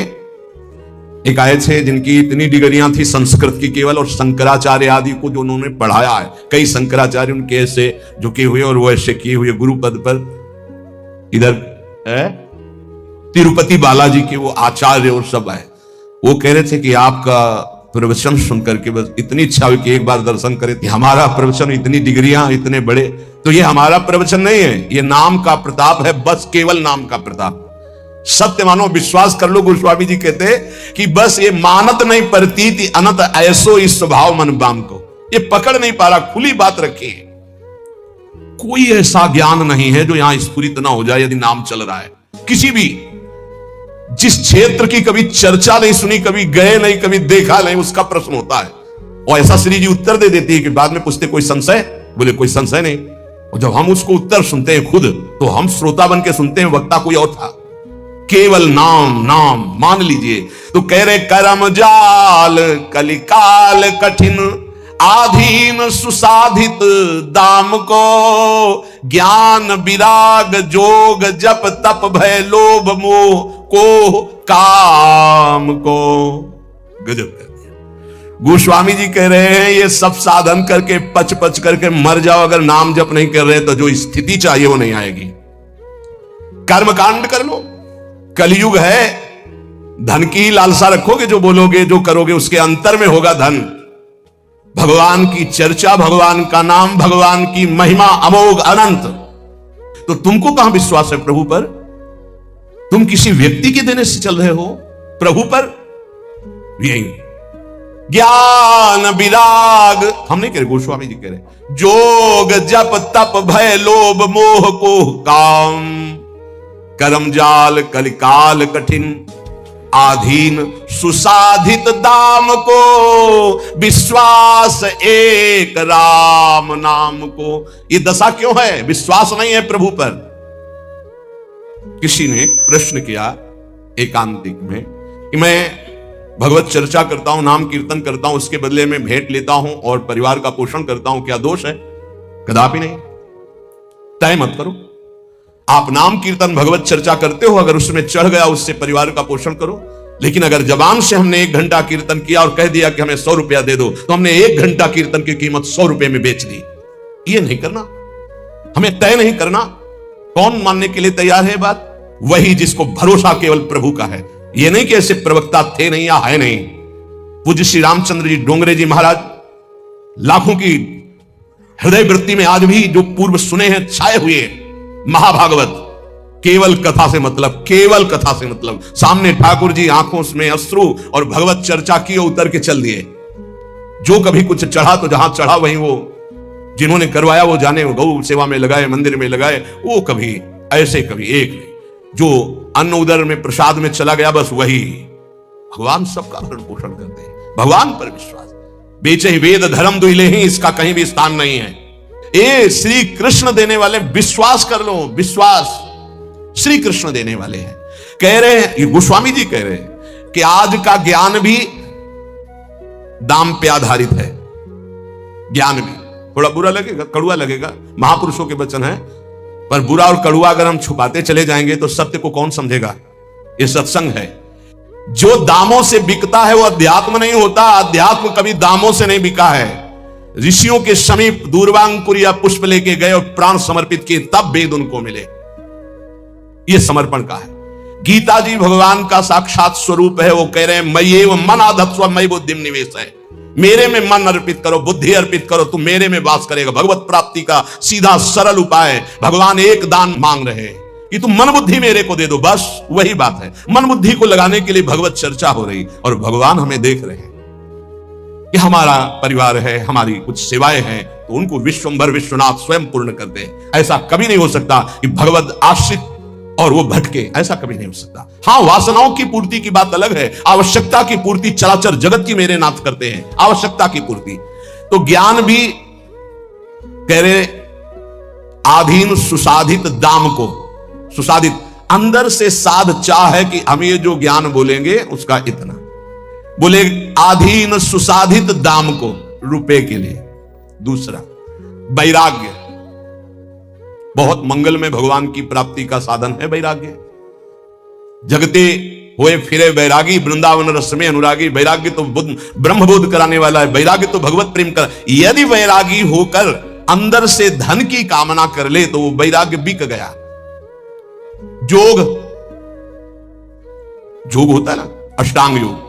एक आए थे जिनकी इतनी डिग्रियां थी संस्कृत की केवल, और शंकराचार्य आदि को जो उन्होंने पढ़ाया है, कई शंकराचार्य उनके ऐसे झुके हुए और वो ऐसे किए हुए गुरु पद पर। इधर तिरुपति बालाजी के वो आचार्य और सब है। वो कह रहे थे कि आपका प्रवचन सुनकर के बस इतनी इच्छा हुई कि एक बार दर्शन करें। हमारा प्रवचन, इतनी डिग्रियां, इतने बड़े, तो ये हमारा प्रवचन नहीं है, ये नाम का प्रताप है, बस केवल नाम का प्रताप। सत्य मानो, विश्वास कर लो। गोस्वामी जी कहते कि बस ये मानत नहीं प्रतीति अनंत ऐसो इस स्वभाव मन बाम को, ये पकड़ नहीं पा रहा। खुली बात रखी, कोई ऐसा ज्ञान नहीं है जो यहां स्फुरित ना हो जाए यदि नाम चल रहा है। किसी भी जिस क्षेत्र की कभी चर्चा नहीं सुनी, कभी गए नहीं, कभी देखा नहीं, उसका प्रश्न होता है और ऐसा श्री जी उत्तर दे देती है कि बाद में पूछते कोई संशय, बोले कोई संशय नहीं। और जब हम उसको उत्तर सुनते हैं खुद, तो हम श्रोता बन के सुनते हैं, वक्ता कोई और था। केवल नाम, नाम मान लीजिए। तो कह रहे कर्म जाल कलिकाल कठिन, आधीन सुसाधित दाम को, ज्ञान विराग जोग जप तप भय लोभ मोह को काम को। गजब कर दिया। गोस्वामी जी कह रहे हैं ये सब साधन करके पच पच करके मर जाओ, अगर नाम जप नहीं कर रहे तो जो स्थिति चाहिए वो नहीं आएगी। कर्मकांड कर लो, कलयुग है, धन की लालसा रखोगे, जो बोलोगे जो करोगे उसके अंतर में होगा धन। भगवान की चर्चा, भगवान का नाम, भगवान की महिमा अमोघ अनंत। तो तुमको कहां विश्वास है प्रभु पर? तुम किसी व्यक्ति के देने से चल रहे हो, प्रभु पर यही ज्ञान विराग हम नहीं कह रहे, गोस्वामी जी कह रहे, जोग जप तप भय लोभ मोह को काम, कर्म जाल कलिकाल कठिन, आधीन सुसाधित दाम को, विश्वास एक राम नाम को। ये दशा क्यों है? विश्वास नहीं है प्रभु पर। किसी ने प्रश्न किया एकांतिक में कि मैं भगवत चर्चा करता हूं, नाम कीर्तन करता हूं, उसके बदले में भेंट लेता हूं और परिवार का पोषण करता हूं, क्या दोष है? कदापि नहीं। तय मत करो। आप नाम कीर्तन भगवत चर्चा करते हो, अगर उसमें चढ़ गया उससे परिवार का पोषण करो। लेकिन अगर जबान से हमने 1 घंटा कीर्तन किया और कह दिया कि हमें 100 रुपया दे दो, तो हमने 1 घंटा कीर्तन की कीमत 100 रुपए में बेच दी। ये नहीं करना, हमें तय नहीं करना। कौन मानने के लिए तैयार है बात? वही जिसको भरोसा केवल प्रभु का है। ये नहीं कि ऐसे प्रवक्ता थे नहीं या है नहीं। पूज्य श्री रामचंद्र जी डोंगरे जी महाराज लाखों की हृदय वृत्ति में आज भी जो पूर्व सुने हैं छाए हुए महाभागवत, केवल कथा से मतलब, केवल कथा से मतलब। सामने ठाकुर जी आंखों में अश्रु और भगवत चर्चा की, उतर के चल दिए। जो कभी कुछ चढ़ा तो जहां चढ़ा वहीं वो जिन्होंने करवाया वो जाने, वो गौ सेवा में लगाए, मंदिर में लगाए, वो कभी ऐसे कभी एक नहीं। जो अन्न उदर में प्रसाद में चला गया बस वही। भगवान सबका भरण पोषण करते हैं, भगवान पर विश्वास। बेचे ही वेद धर्म दुहिले ही, इसका कहीं भी स्थान नहीं है। ये श्री कृष्ण देने वाले, विश्वास कर लो, विश्वास श्री कृष्ण देने वाले हैं। कह रहे हैं, ये गोस्वामी जी कह रहे हैं कि आज का ज्ञान भी दाम पे आधारित है। ज्ञान भी थोड़ा बुरा लगेगा, कड़ुआ लगेगा, महापुरुषों के वचन है, पर बुरा और कड़ुआ अगर हम छुपाते चले जाएंगे तो सत्य को कौन समझेगा? ये सत्संग है। जो दामों से बिकता है वो अध्यात्म नहीं होता। अध्यात्म कभी दामों से नहीं बिका है। ऋषियों के समीप दूर्वांकुर या पुष्प लेके गए और प्राण समर्पित किए, तब वेद उनको मिले। ये समर्पण का है। गीता जी भगवान का साक्षात स्वरूप है। वो कह रहे हैं मय्येव मन आधत्स्व मयि बुद्धिम निवेश है। मेरे में मन अर्पित करो, बुद्धि अर्पित करो, तुम मेरे में वास करेगा। भगवत प्राप्ति का सीधा सरल उपाय। भगवान एक दान मांग रहे हैं कि तुम मन बुद्धि मेरे को दे दो, बस वही बात है। मन बुद्धि को लगाने के लिए भगवत चर्चा हो रही और भगवान हमें देख रहे हैं। कि हमारा परिवार है, हमारी कुछ सेवाएं हैं, तो उनको विश्वंभर विश्वनाथ स्वयं पूर्ण कर दे। ऐसा कभी नहीं हो सकता कि भगवत आश्रित और वो भटके, ऐसा कभी नहीं हो सकता। हां, वासनाओं की पूर्ति की बात अलग है, आवश्यकता की पूर्ति चराचर जगत की मेरे नाथ करते हैं, आवश्यकता की पूर्ति। तो ज्ञान भी कह रहे आधीन सुसाधित दाम को, सुसाधित अंदर से साध चाह है कि हम ये जो ज्ञान बोलेंगे उसका इतना, बोले आधीन सुसाधित दाम को, रुपए के लिए। दूसरा वैराग्य, बहुत मंगल में भगवान की प्राप्ति का साधन है वैराग्य। जगते हुए फिरे वैरागी, वृंदावन रस में अनुरागी। वैराग्य तो ब्रह्मबोध कराने वाला है, वैराग्य तो भगवत प्रेम कर। यदि वैरागी होकर अंदर से धन की कामना कर ले तो वो वैराग्य बिक गया। जोग, जोग होता है ना, अष्टांग योग,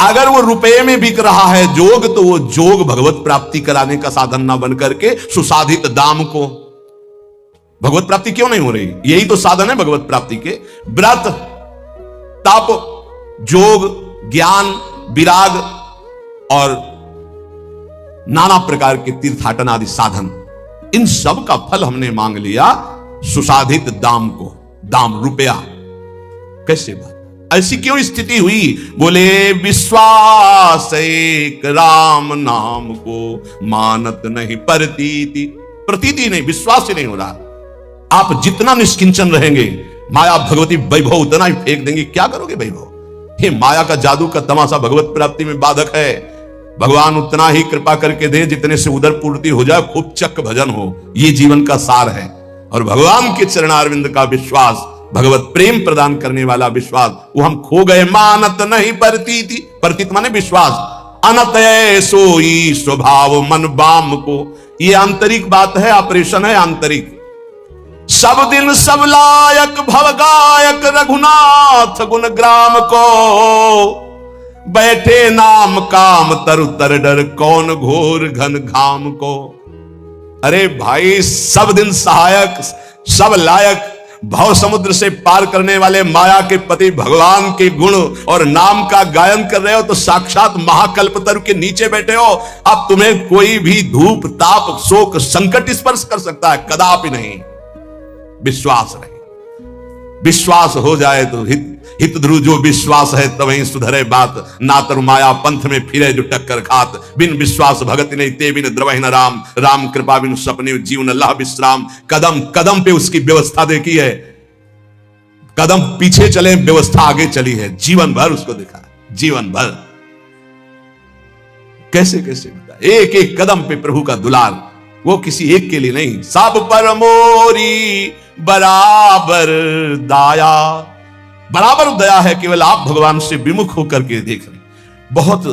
अगर वो रुपए में बिक रहा है जोग, तो वो जोग भगवत प्राप्ति कराने का साधन ना बन करके सुसाधित दाम को, भगवत प्राप्ति क्यों नहीं हो रही? यही तो साधन है भगवत प्राप्ति के। व्रत, तप, जोग, ज्ञान, विराग और नाना प्रकार के तीर्थाटन आदि साधन, इन सब का फल हमने मांग लिया सुसाधित दाम को। दाम रुपया, कैसे बात, ऐसी क्यों स्थिति हुई? बोले विश्वास एक राम नाम को मानत नहीं प्रतीति, प्रतीति नहीं, विश्वास ही नहीं हो रहा। आप जितना निष्किंचन रहेंगे, माया भगवती वैभव उतना ही फेंक देंगे, क्या करोगे वैभव? ये माया का जादू का तमाशा भगवत प्राप्ति में बाधक है। भगवान उतना ही कृपा करके दे जितने से उदर पूर्ति हो जाए, खूब चक्क भजन हो, ये जीवन का सार है। और भगवान के चरणारविंद का विश्वास, भगवत प्रेम प्रदान करने वाला विश्वास, वो हम खो गए। मानत नहीं प्रतीति, प्रतीत माने विश्वास। अनत सोई स्वभाव मन बाम को, ये आंतरिक बात है, ऑपरेशन है आंतरिक। सब दिन सब लायक भव गायक रघुनाथ गुण ग्राम को, बैठे नाम काम तरु तर डर कौन घोर घन घाम को। अरे भाई, सब दिन सहायक, सब लायक, भव समुद्र से पार करने वाले माया के पति भगवान के गुण और नाम का गायन कर रहे हो, तो साक्षात महाकल्पतरु के नीचे बैठे हो। अब तुम्हें कोई भी धूप ताप शोक संकट स्पर्श कर सकता है? कदापि नहीं। विश्वास रहे, विश्वास हो जाए तो हित ध्रुव जो विश्वास है तवहीं सुधरे बात। ना तरु माया पंथ में फिरे जो टक्कर खात, बिन विश्वास भगति नहीं ते बिन द्रवहि न राम। राम कृपा बिन सपने जीवन अल्लाह विश्राम। कदम कदम पे उसकी व्यवस्था देखी है, कदम पीछे चले व्यवस्था आगे चली है, जीवन भर उसको देखा है, जीवन भर। कैसे कैसे बता, एक एक कदम पे प्रभु का दुलार, वो किसी एक के लिए नहीं, सब पर मोरी बराबर दया। बराबर दया है, केवल आप भगवान से विमुख होकर के देख रहे। बहुत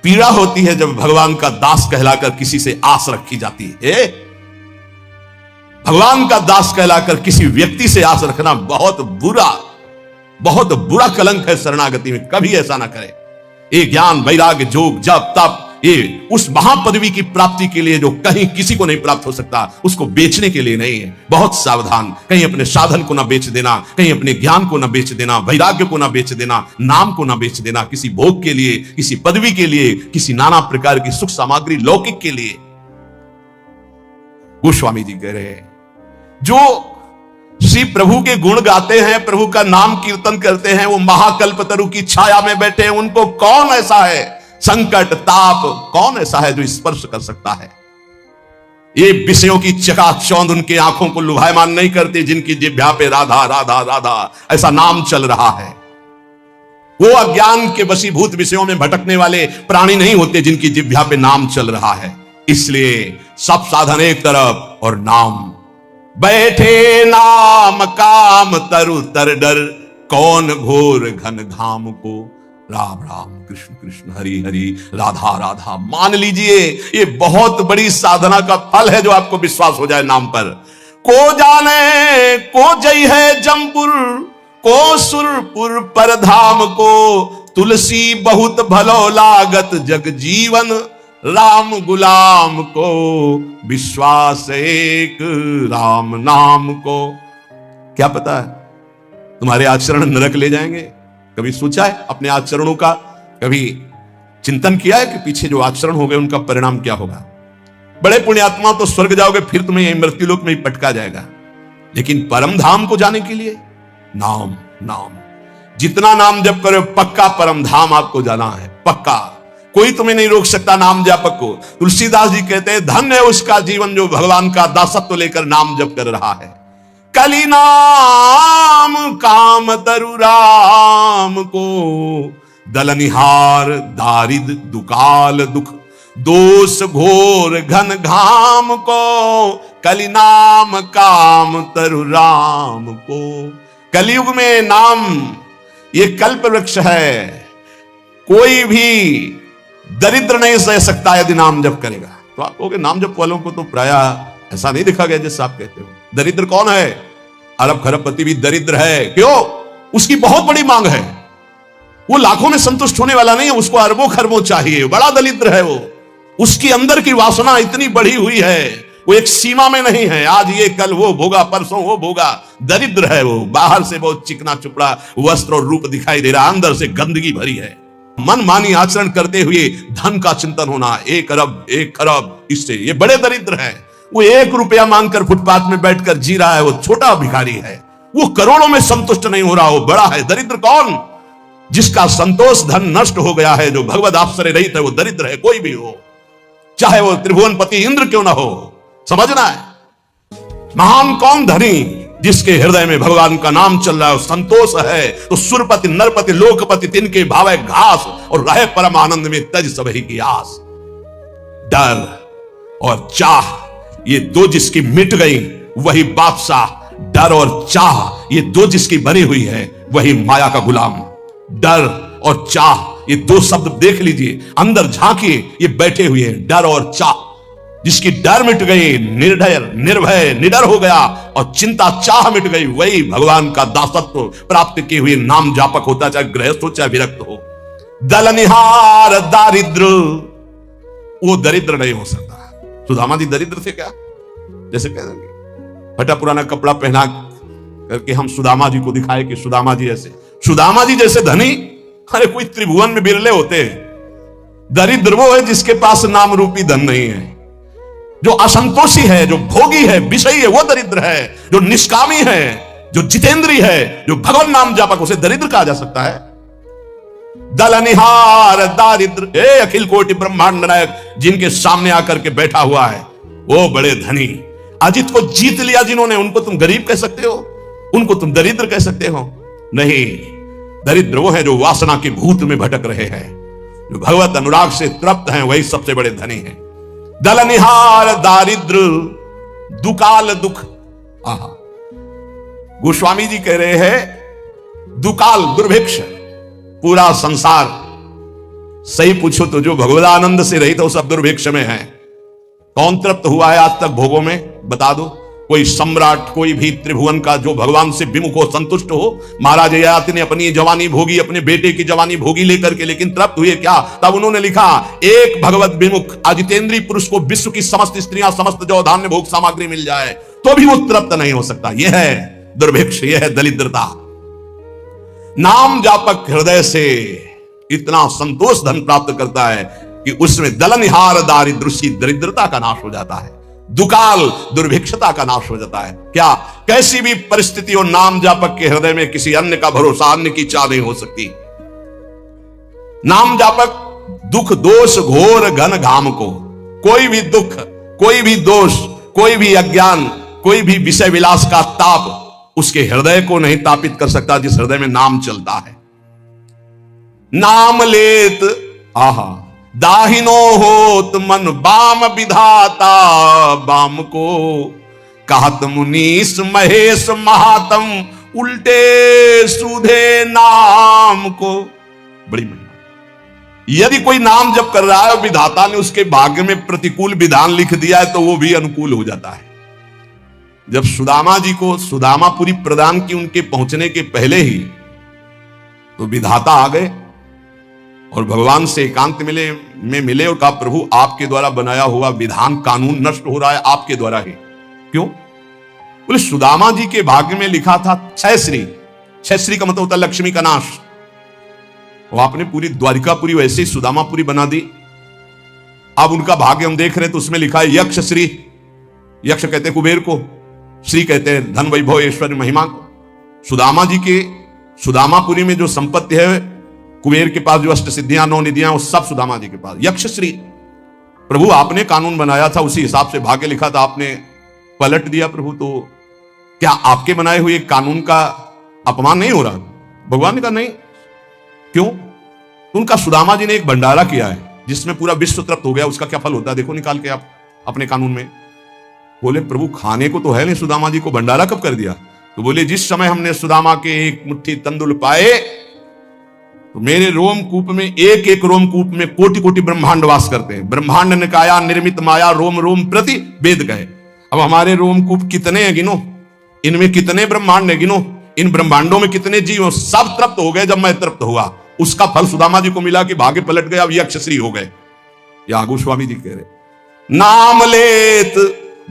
पीड़ा होती है जब भगवान का दास कहलाकर किसी से आस रखी जाती है। भगवान का दास कहलाकर किसी व्यक्ति से आस रखना बहुत बुरा कलंक है शरणागति में। कभी ऐसा ना करें। ये ज्ञान वैराग्य जोग जप तप, ये उस महापदवी की प्राप्ति के लिए जो कहीं किसी को नहीं प्राप्त हो सकता, उसको बेचने के लिए नहीं है। बहुत सावधान, कहीं अपने साधन को ना बेच देना, कहीं अपने ज्ञान को ना बेच देना, वैराग्य को ना बेच देना, नाम को ना बेच देना, किसी भोग के लिए, किसी पदवी के लिए, किसी नाना प्रकार की सुख सामग्री लौकिक के लिए। गोस्वामी जी कह रहे हैं, जो श्री प्रभु के गुण गाते हैं, प्रभु का नाम कीर्तन करते हैं, वो महाकल्पतरु की छाया में बैठे हैं। उनको कौन ऐसा है, संकट ताप कौन ऐसा है जो स्पर्श कर सकता है? ये विषयों की चकाचौंध उनके आंखों को लुभायमान नहीं करती, जिनकी जिह्वा पे राधा राधा राधा ऐसा नाम चल रहा है। वो अज्ञान के वशीभूत विषयों में भटकने वाले प्राणी नहीं होते, जिनकी जिह्वा पे नाम चल रहा है। इसलिए सब साधन एक तरफ और नाम। बैठे नाम काम तरु तर डर कौन घोर घन घाम को। राम राम कृष्ण कृष्ण हरि हरि राधा राधा। मान लीजिए ये बहुत बड़ी साधना का फल है जो आपको विश्वास हो जाए नाम पर। को जाने को जय है जमपुर, को सुरपुर पर धाम को। तुलसी बहुत भलो लागत जग जीवन, राम गुलाम को विश्वास एक राम नाम को। क्या पता है तुम्हारे आचरण नरक ले जाएंगे? कभी सोचा है अपने आचरणों का? कभी चिंतन किया है कि पीछे जो आचरण हो गए उनका परिणाम क्या होगा? बड़े पुण्यात्मा तो स्वर्ग जाओगे, फिर तुम्हें यही मृत्युलोक में ही पटका जाएगा। लेकिन परम धाम को जाने के लिए नाम, नाम, जितना नाम जप करो पक्का परम धाम आपको जाना है, पक्का। कोई तुम्हें नहीं रोक सकता नाम जापक को। तुलसीदास जी कहते हैं धन्य है उसका जीवन जो भगवान का दासत्व लेकर नाम जप कर रहा है। कली नाम काम तरु राम को, दलनिहार दारिद दुकाल दुख, दोष घोर घन घाम को, कली नाम काम तरु राम को। कलयुग में नाम ये कल्प वृक्ष है, कोई भी दरिद्र नहीं सह सकता यदि नाम जप करेगा। तो आप कहोगे नाम जप वालों को तो प्रायः ऐसा नहीं देखा गया जैसे आप कहते हो। दरिद्र कौन है? अरब खरबपति भी दरिद्र है। क्यों? उसकी बहुत बड़ी मांग है, वो लाखों में संतुष्ट होने वाला नहीं है, उसको अरबों खरबों चाहिए, बड़ा दरिद्र है वो। उसकी अंदर की वासना इतनी बढ़ी हुई है, वो एक सीमा में नहीं है, आज ये कल वो भोगा, परसों वो भोगा। दरिद्र है वो, बाहर से बहुत चिकना चुपड़ा वस्त्र और रूप दिखाई दे रहा, अंदर से गंदगी भरी है। मनमानी आचरण करते हुए धन का चिंतन होना, 1 अरब 1 खरब, इससे ये बड़े दरिद्र है। वो 1 रुपया मांगकर फुटपाथ में बैठकर जी रहा है, वो छोटा भिखारी है। वो करोड़ों में संतुष्ट नहीं हो रहा, वो बड़ा है। दरिद्र कौन? जिसका संतोष धन नष्ट हो गया है, जो भगवद आश्रय रहित है, वो दरिद्र है। कोई भी हो, चाहे वो त्रिभुवनपति इंद्र क्यों ना हो, समझना है। महान कौन? धनी, जिसके हृदय में भगवान का नाम चल रहा है, संतोष है। तो सुरपति नरपति लोकपति तिनके भावे घास, और रहे परम आनंद में तज सबही की आस। डर और चाह ये दो जिसकी मिट गई वही बादशाह। डर और चाह ये दो जिसकी बनी हुई है वही माया का गुलाम। डर और चाह ये 2 शब्द देख लीजिए, अंदर झांकिए, ये बैठे हुए हैं। डर और चाह, जिसकी डर मिट गई, निर्भय निर्भय निडर हो गया, और चिंता चाह मिट गई, वही भगवान का दासत्व प्राप्त किए हुए नाम जापक होता, चाहे गृहस्थ हो चाहे विरक्त हो। दलनिहार दारिद्र, वो दरिद्र नहीं हो सकता। सुदामा जी दरिद्र थे क्या? जैसे कह देंगे फटा पुराना कपड़ा पहना करके हम सुदामा जी को दिखाए कि सुदामा जी ऐसे। सुदामा जी जैसे धनी अरे कोई त्रिभुवन में बिरले होते हैं। दरिद्र वो है जिसके पास नाम रूपी धन नहीं है, जो असंतोषी है, जो भोगी है, विषयी है, वो दरिद्र है। जो निष्कामी है, जो जितेंद्री है, जो भगवान नाम जापक, उसे दरिद्र कहा जा सकता है। दलनिहार दारिद्र, हे अखिल कोटि ब्रह्मांड नायक, जिनके सामने आकर के बैठा हुआ है वो बड़े धनी। अजित को जीत लिया जिन्होंने, उनको तुम गरीब कह सकते हो? उनको तुम दरिद्र कह सकते हो? नहीं, दरिद्र वो है जो वासना के भूत में भटक रहे हैं, जो भगवत अनुराग से तृप्त हैं, वही सबसे बड़े धनी हैं। दलनिहार दारिद्र दुकाल दुख। आहा, गोस्वामी जी कह रहे हैं दुकाल दुर्भिक्ष, पूरा संसार सही पूछो तो जो भगवदानंद से रहित हो सब दुर्भिक्ष में है। कौन तृप्त हुआ है आज तक भोगों में? बता दो। कोई सम्राट, कोई भी त्रिभुवन का जो भगवान से विमुख हो, संतुष्ट हो। महाराज ययाति ने अपनी जवानी भोगी, अपने बेटे की जवानी भोगी लेकर के, लेकिन तृप्त हुए क्या? तब उन्होंने लिखा एक भगवत विमुख अजितेंद्रीय पुरुष को विश्व की समस्त स्त्रियां, समस्त जो धान्य भोग सामग्री मिल जाए तो भी वो तृप्त नहीं हो सकता। यह है दुर्भिक्ष, यह है दरिद्रता। नाम जापक हृदय से इतना संतोष धन प्राप्त करता है कि उसमें दलनिहार दारिद्र, दरिद्रता का नाश हो जाता है। दुकाल दुर्भिक्षता का नाश हो जाता है। क्या? कैसी भी परिस्थिति हो, नाम जापक के हृदय में किसी अन्य का भरोसा, अन्य की चाह नहीं हो सकती। नाम जापक दुख दोष घोर घन घाम को, कोई भी दुख, कोई भी दोष, कोई भी अज्ञान, कोई भी विषय विलास का ताप उसके हृदय को नहीं तापित कर सकता जिस हृदय में नाम चलता है। नाम लेत आहा दाहिनो होत मन बाम विधाता, बाम को कहत मुनीस महेश महातम, उल्टे सुधे नाम को। बड़ी महिमा। यदि कोई नाम जब कर रहा है, विधाता ने उसके भाग्य में प्रतिकूल विधान लिख दिया है तो वो भी अनुकूल हो जाता है। जब सुदामा जी को सुदामापुरी प्रदान की उनके पहुंचने के पहले ही, तो विधाता आ गए और भगवान से एकांत मिले और कहा प्रभु आपके द्वारा बनाया हुआ विधान कानून नष्ट हो रहा है आपके द्वारा ही। क्यों? बोले सुदामा जी के भाग्य में लिखा था 6 श्री। 6 श्री का मतलब होता है लक्ष्मी का नाश। वो आपने पूरी द्वारिकापुरी वैसे ही सुदामापुरी बना दी। अब उनका भाग्य हम देख रहे हैं तो उसमें लिखा है यक्ष श्री। यक्ष कहते हैं कुबेर को, श्री कहते हैं धन वैभव ऐश्वर्य महिमा को। सुदामा जी के सुदामापुरी में जो संपत्ति है, कुबेर के पास जो अष्ट सिद्धियां 9 निधियां, वो सब सुदामा जी के पास। यक्ष श्री। प्रभु आपने कानून बनाया था, उसी हिसाब से भाग्य लिखा था, आपने पलट दिया प्रभु। तो क्या आपके बनाए हुए कानून का अपमान नहीं हो रहा? भगवान ने कहा नहीं। क्यों? तो उनका सुदामा जी ने एक भंडारा किया है जिसमें पूरा विश्व तृप्त हो गया। उसका क्या फल होता है देखो निकाल के आप अपने कानून में। बोले प्रभु खाने को तो है नहीं, सुदामा जी को भंडारा कब कर दिया? तो बोले जिस समय हमने सुदामा के एक मुट्ठी तंदुल पाए तो मेरे रोमकूप में, एक एक रोमकूप में कोटि कोटि ब्रह्मांड वास करते हैं। ब्रह्मांड निकाया निर्मित माया रोम रोम प्रति वेद कहे। अब हमारे रोमकूप कितने हैं गिनो, इनमें कितने ब्रह्मांड है गिनो, इन ब्रह्मांडों में कितने जीव, सब तृप्त हो गए जब मैं तृप्त हुआ। उसका फल सुदामा जी को मिला कि भाग्य पलट गया, अब यक्षश्री हो गए। या गोस्वामी जी कह रहे नाम लेत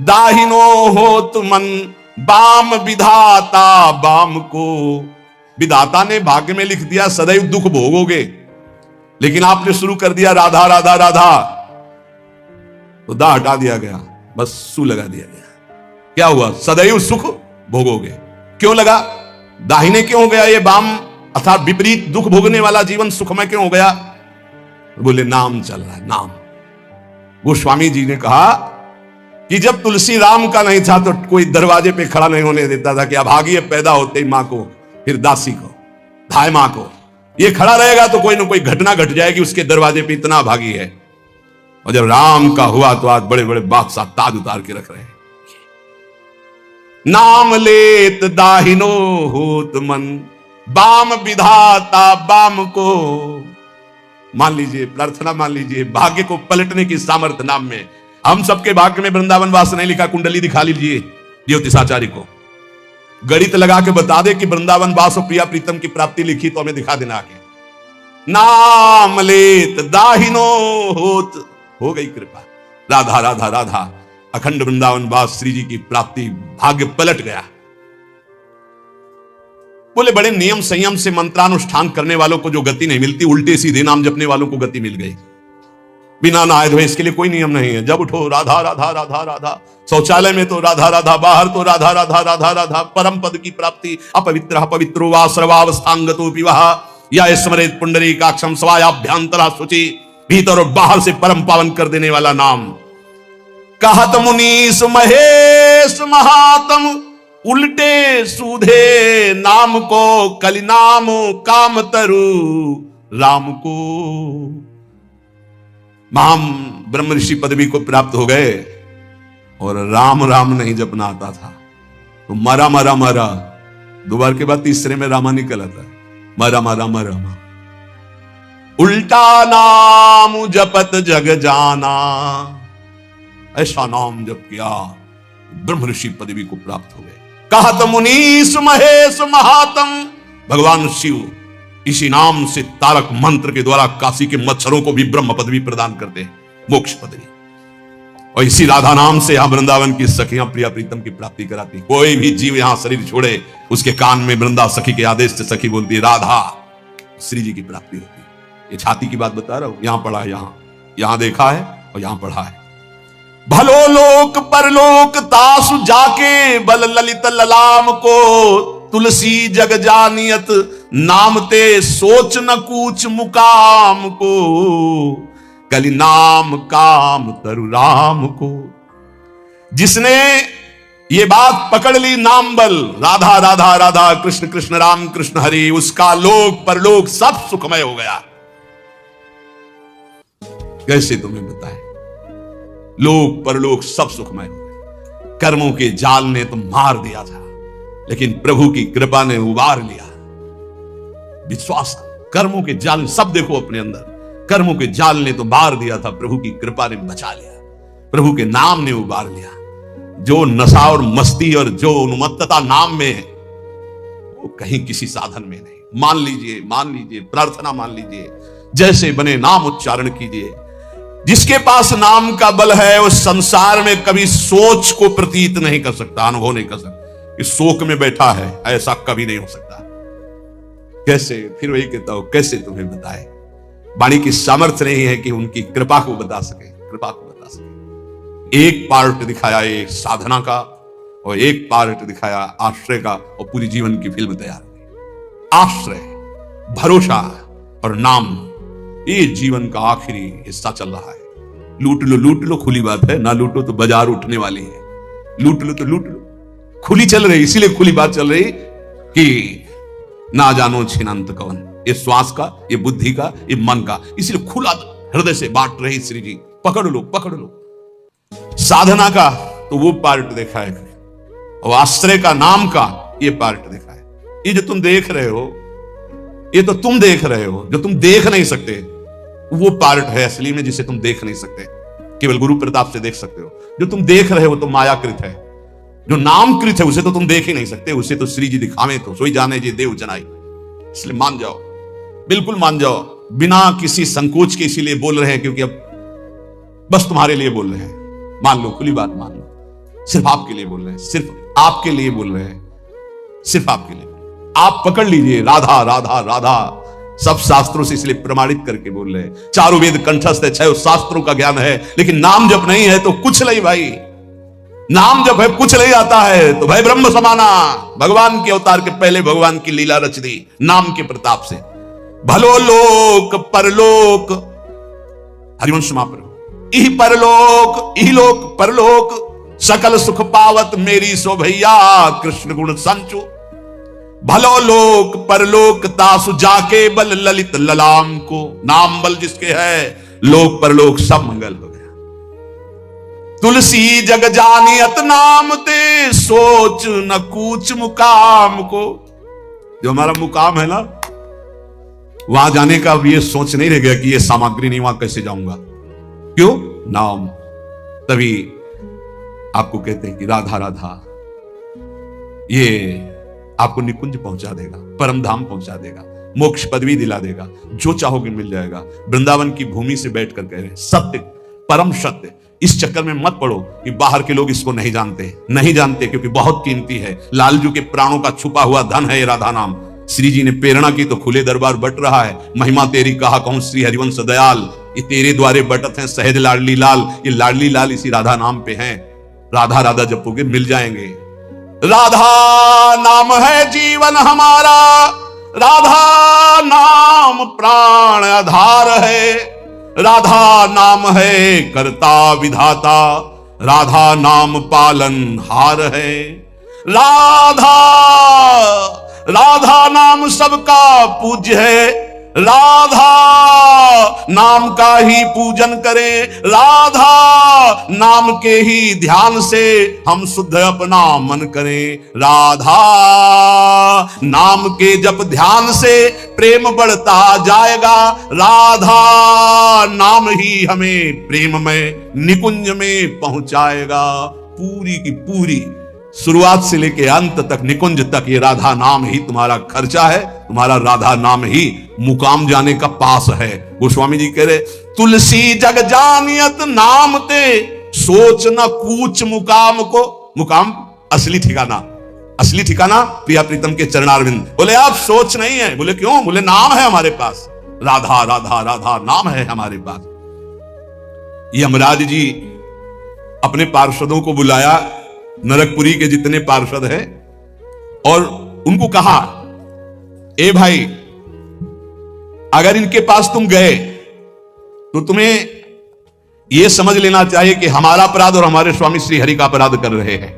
दाहिनो होत मन बाम विधाता बाम को। विधाता ने भाग्य में लिख दिया सदैव दुख भोगोगे, लेकिन आपने शुरू कर दिया राधा राधा राधा, तो दा हटा दिया गया, बस सु लगा दिया गया। क्या हुआ? सदैव सुख भोगोगे। क्यों लगा? दाहिने क्यों हो गया ये बाम, अर्थात विपरीत दुख भोगने वाला जीवन सुखमय क्यों हो गया? बोले नाम चल रहा है, नाम। गोस्वामी जी ने कहा कि जब तुलसी राम का नहीं था तो कोई दरवाजे पे खड़ा नहीं होने देता था कि अभागी पैदा होते ही मां को, फिर दासी को, धाय मां को, ये खड़ा रहेगा तो कोई ना कोई घटना घट जाएगी, उसके दरवाजे पे इतना भागी है। और जब राम का हुआ तो आज बड़े बड़े बादशाह ताज उतार के रख रहे हैं। नाम लेत दाहिनो होत मन बाम विधाता बाम को। मान लीजिए, प्रार्थना मान लीजिए, भाग्य को पलटने की सामर्थ्य नाम में। हम सबके भाग्य में वृंदावन वास नहीं लिखा, कुंडली दिखा लीजिए ज्योतिषाचार्य को, गणित लगा के बता दे कि वृंदावन वास और प्रिया प्रीतम की प्राप्ति लिखी तो हमें दिखा देना आगे। नाम लेत दाहिनो होत, हो गई कृपा, राधा राधा राधा, अखंड वृंदावन वास श्री जी की प्राप्ति, भाग्य पलट गया। बोले बड़े नियम संयम से मंत्रानुष्ठान करने वालों को जो गति नहीं मिलती, उल्टे सीधे नाम जपने वालों को गति मिल गई। बिना नहाए धोए इसके लिए कोई नियम नहीं है। जब उठो राधा राधा राधा राधा, शौचालय में तो राधा राधा, बाहर तो राधा राधा राधा राधा, परम पद की प्राप्ति। अपवित्र पवित्रो वा सर्वावस्थांगतो विवाह या स्मरेत पुंडरीकाक्षम स्वायाभ्यंतरा शुचि, भीतर और बाहर से परम पावन कर देने वाला नाम। कहत मुनीस महेश महात्म, उल्टे सूधे नाम को, कलि नाम काम तरु राम को। महाम ब्रह्म ऋषि पदवी को प्राप्त हो गए और राम राम नहीं जपना आता था तो मरा मरा मरा, दोबारा के बाद तीसरे में रामा निकल आता है, मरा मरा मरा। उल्टा नाम जपत जग जाना, ऐसा नाम जप किया ब्रह्म ऋषि पदवी को प्राप्त हो गए। कहत मुनीस महेश महात्म, भगवान शिव इसी नाम से तारक मंत्र के द्वारा काशी के मच्छरों को भी ब्रह्म पदवी प्रदान करते हैं, मोक्ष पदवी। और इसी राधा नाम से यहां वृंदावन की सखियां प्रिया प्रीतम की प्राप्ति कराती। कोई भी जीव यहां शरीर छोड़े, उसके कान में वृंदा सखी के आदेश से सखी बोलती है राधा, श्री जी की प्राप्ति होती है। ये छाती की बात बता रहा हूं, यहां पढ़ा है, यहां देखा है और यहां पढ़ा है। भलो लोक परलोक तासु जाके, बल ललित ललाम को, तुलसी जग जानियत नाम ते सोच न कूच मुकाम को, कलि नाम काम तरु राम को। जिसने ये बात पकड़ ली, नाम बल, राधा राधा राधा, कृष्ण कृष्ण राम कृष्ण हरि, उसका लोक परलोक सब सुखमय हो गया। कैसे तुम्हें बताएं? लोक परलोक सब सुखमय हो गए। कर्मों के जाल ने तो मार दिया था, लेकिन प्रभु की कृपा ने उबार लिया। विश्वास, कर्मों के जाल सब देखो अपने अंदर, कर्मों के जाल ने तो मार दिया था, प्रभु की कृपा ने बचा लिया, प्रभु के नाम ने उबार लिया। जो नशा और मस्ती और जो उन्मत्तता नाम में है, वो कहीं किसी साधन में नहीं। मान लीजिए, प्रार्थना मान लीजिए, जैसे बने नाम उच्चारण कीजिए। जिसके पास नाम का बल है वो संसार में कभी सोच को प्रतीत नहीं कर सकता, अनुभव नहीं कर सकता कि शोक में बैठा है, ऐसा कभी नहीं हो सकता। कैसे? फिर वही कहता हूं, कैसे तुम्हें बताए? वाणी की सामर्थ्य नहीं है कि उनकी कृपा को बता सके, कृपा को बता सके। एक पार्ट दिखाया एक साधना का और एक पार्ट दिखाया आश्रय का, और पूरी जीवन की फिल्म तैयार हुई। आश्रय, भरोसा और नाम, ये जीवन का आखिरी हिस्सा चल रहा है। लूट लो खुली बात है, ना लूटो तो बाजार उठने वाली है। लूट लो तो लूट लो, खुली चल रही, इसीलिए खुली बात चल रही कि ना जानो छिनंत कवन, ये श्वास का, ये बुद्धि का, ये मन का, इसलिए खुला हृदय से बांट रही श्री जी। पकड़ लो पकड़ लो। साधना का तो वो पार्ट देखा है, और आश्रय का, नाम का ये पार्ट देखा है। ये जो तुम देख रहे हो, ये तो तुम देख रहे हो, जो तुम देख नहीं सकते वो पार्ट है असली में, जिसे तुम देख नहीं सकते, केवल गुरु प्रताप से देख सकते हो। जो तुम देख रहे हो तो मायाकृत है, जो नामकृत है उसे तो तुम देख ही नहीं सकते, उसे तो श्री जी दिखावे तो सोई जाने जी देव जनाई। इसलिए मान जाओ, बिल्कुल मान जाओ, बिना किसी संकोच के इसीलिए बोल रहे हैं क्योंकि अब बस तुम्हारे लिए बोल रहे हैं। मान लो, खुली बात मान लो, सिर्फ आपके लिए बोल रहे हैं, सिर्फ आपके लिए बोल रहे हैं, सिर्फ आपके लिए। आप पकड़ लीजिए, राधा राधा राधा, सब शास्त्रों से इसलिए प्रमाणित करके बोल रहे हैं। चारों वेद कंठस्थ है, 6 शास्त्रों का ज्ञान है, लेकिन नाम जब नहीं है तो कुछ नहीं भाई। नाम जब है कुछ नहीं आता है तो भाई ब्रह्म समाना। भगवान के अवतार के पहले भगवान की लीला रच दी नाम के प्रताप से। भलो लोक परलोक, हरिवंश महाप्रभु, इह परलोक इह लोक परलोक, सकल सुख पावत मेरी सो भैया कृष्ण गुण संचु। भलो लोक परलोक तासु जाके बल ललित ललाम को, नाम बल जिसके है लोक परलोक सब मंगल हो गया। तुलसी जग जानियत नाम ते, सोच न कूच मुकाम को। जो हमारा मुकाम है ना, वहां जाने का अब ये सोच नहीं रह गया कि ये सामग्री नहीं, वहां कैसे जाऊंगा। क्यों? नाम। तभी आपको कहते हैं कि राधा राधा, ये आपको निकुंज पहुंचा देगा, परम धाम पहुंचा देगा, मोक्ष पदवी दिला देगा, जो चाहोगे मिल जाएगा। वृंदावन की भूमि से बैठकर कह रहे हैं सत्य, परम सत्य। इस चक्कर में मत पड़ो कि बाहर के लोग इसको नहीं जानते, नहीं जानते, क्योंकि बहुत कीमती है। लालजू के प्राणों का छुपा हुआ धन है ये राधा नाम। श्री जी ने प्रेरणा की तो खुले दरबार बट रहा है। महिमा तेरी कहा कहूं श्री हरिवंश दयाल, ये तेरे द्वारे बटत हैं सहज लाडली लाल। ये लाडली लाल इसी राधा नाम पे हैं। राधा राधा जपोगे मिल जाएंगे। राधा नाम है जीवन हमारा, राधा नाम प्राण आधार है, राधा नाम है कर्ता विधाता, राधा नाम पालन हार है। राधा राधा नाम सबका पूज्य है, राधा नाम का ही पूजन करें, राधा नाम के ही ध्यान से हम शुद्ध अपना मन करें। राधा नाम के जप ध्यान से प्रेम बढ़ता जाएगा, राधा नाम ही हमें प्रेम में निकुंज में पहुंचाएगा। पूरी की पूरी शुरुआत से लेके अंत तक, निकुंज तक, ये राधा नाम ही तुम्हारा खर्चा है, तुम्हारा राधा नाम ही मुकाम जाने का पास है। गोस्वामी जी कह रहे तुलसी जग जानियत नाम ते, सोच न कूच मुकाम को। मुकाम असली ठिकाना, असली ठिकाना प्रिया प्रीतम के चरणारविंद। बोले आप सोच नहीं है। बोले क्यों? बोले नाम है हमारे पास, राधा राधा राधा नाम है हमारे पास। यमराज जी अपने पार्षदों को बुलाया, नरकपुरी के जितने पार्षद हैं, और उनको कहा ए भाई, अगर इनके पास तुम गए तो तुम्हें यह समझ लेना चाहिए कि हमारा अपराध और हमारे स्वामी श्री हरि का अपराध कर रहे हैं।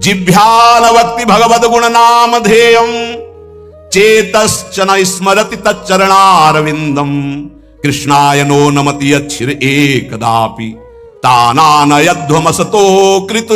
जिभ्यान वक्ति भगवद गुण नाम ध्येयम, चेतश्चन स्मरति तच्चरणारविंदम, कृष्णाय नो नमति यच्छिर एकदापि, तानानयध्वमसतो कृत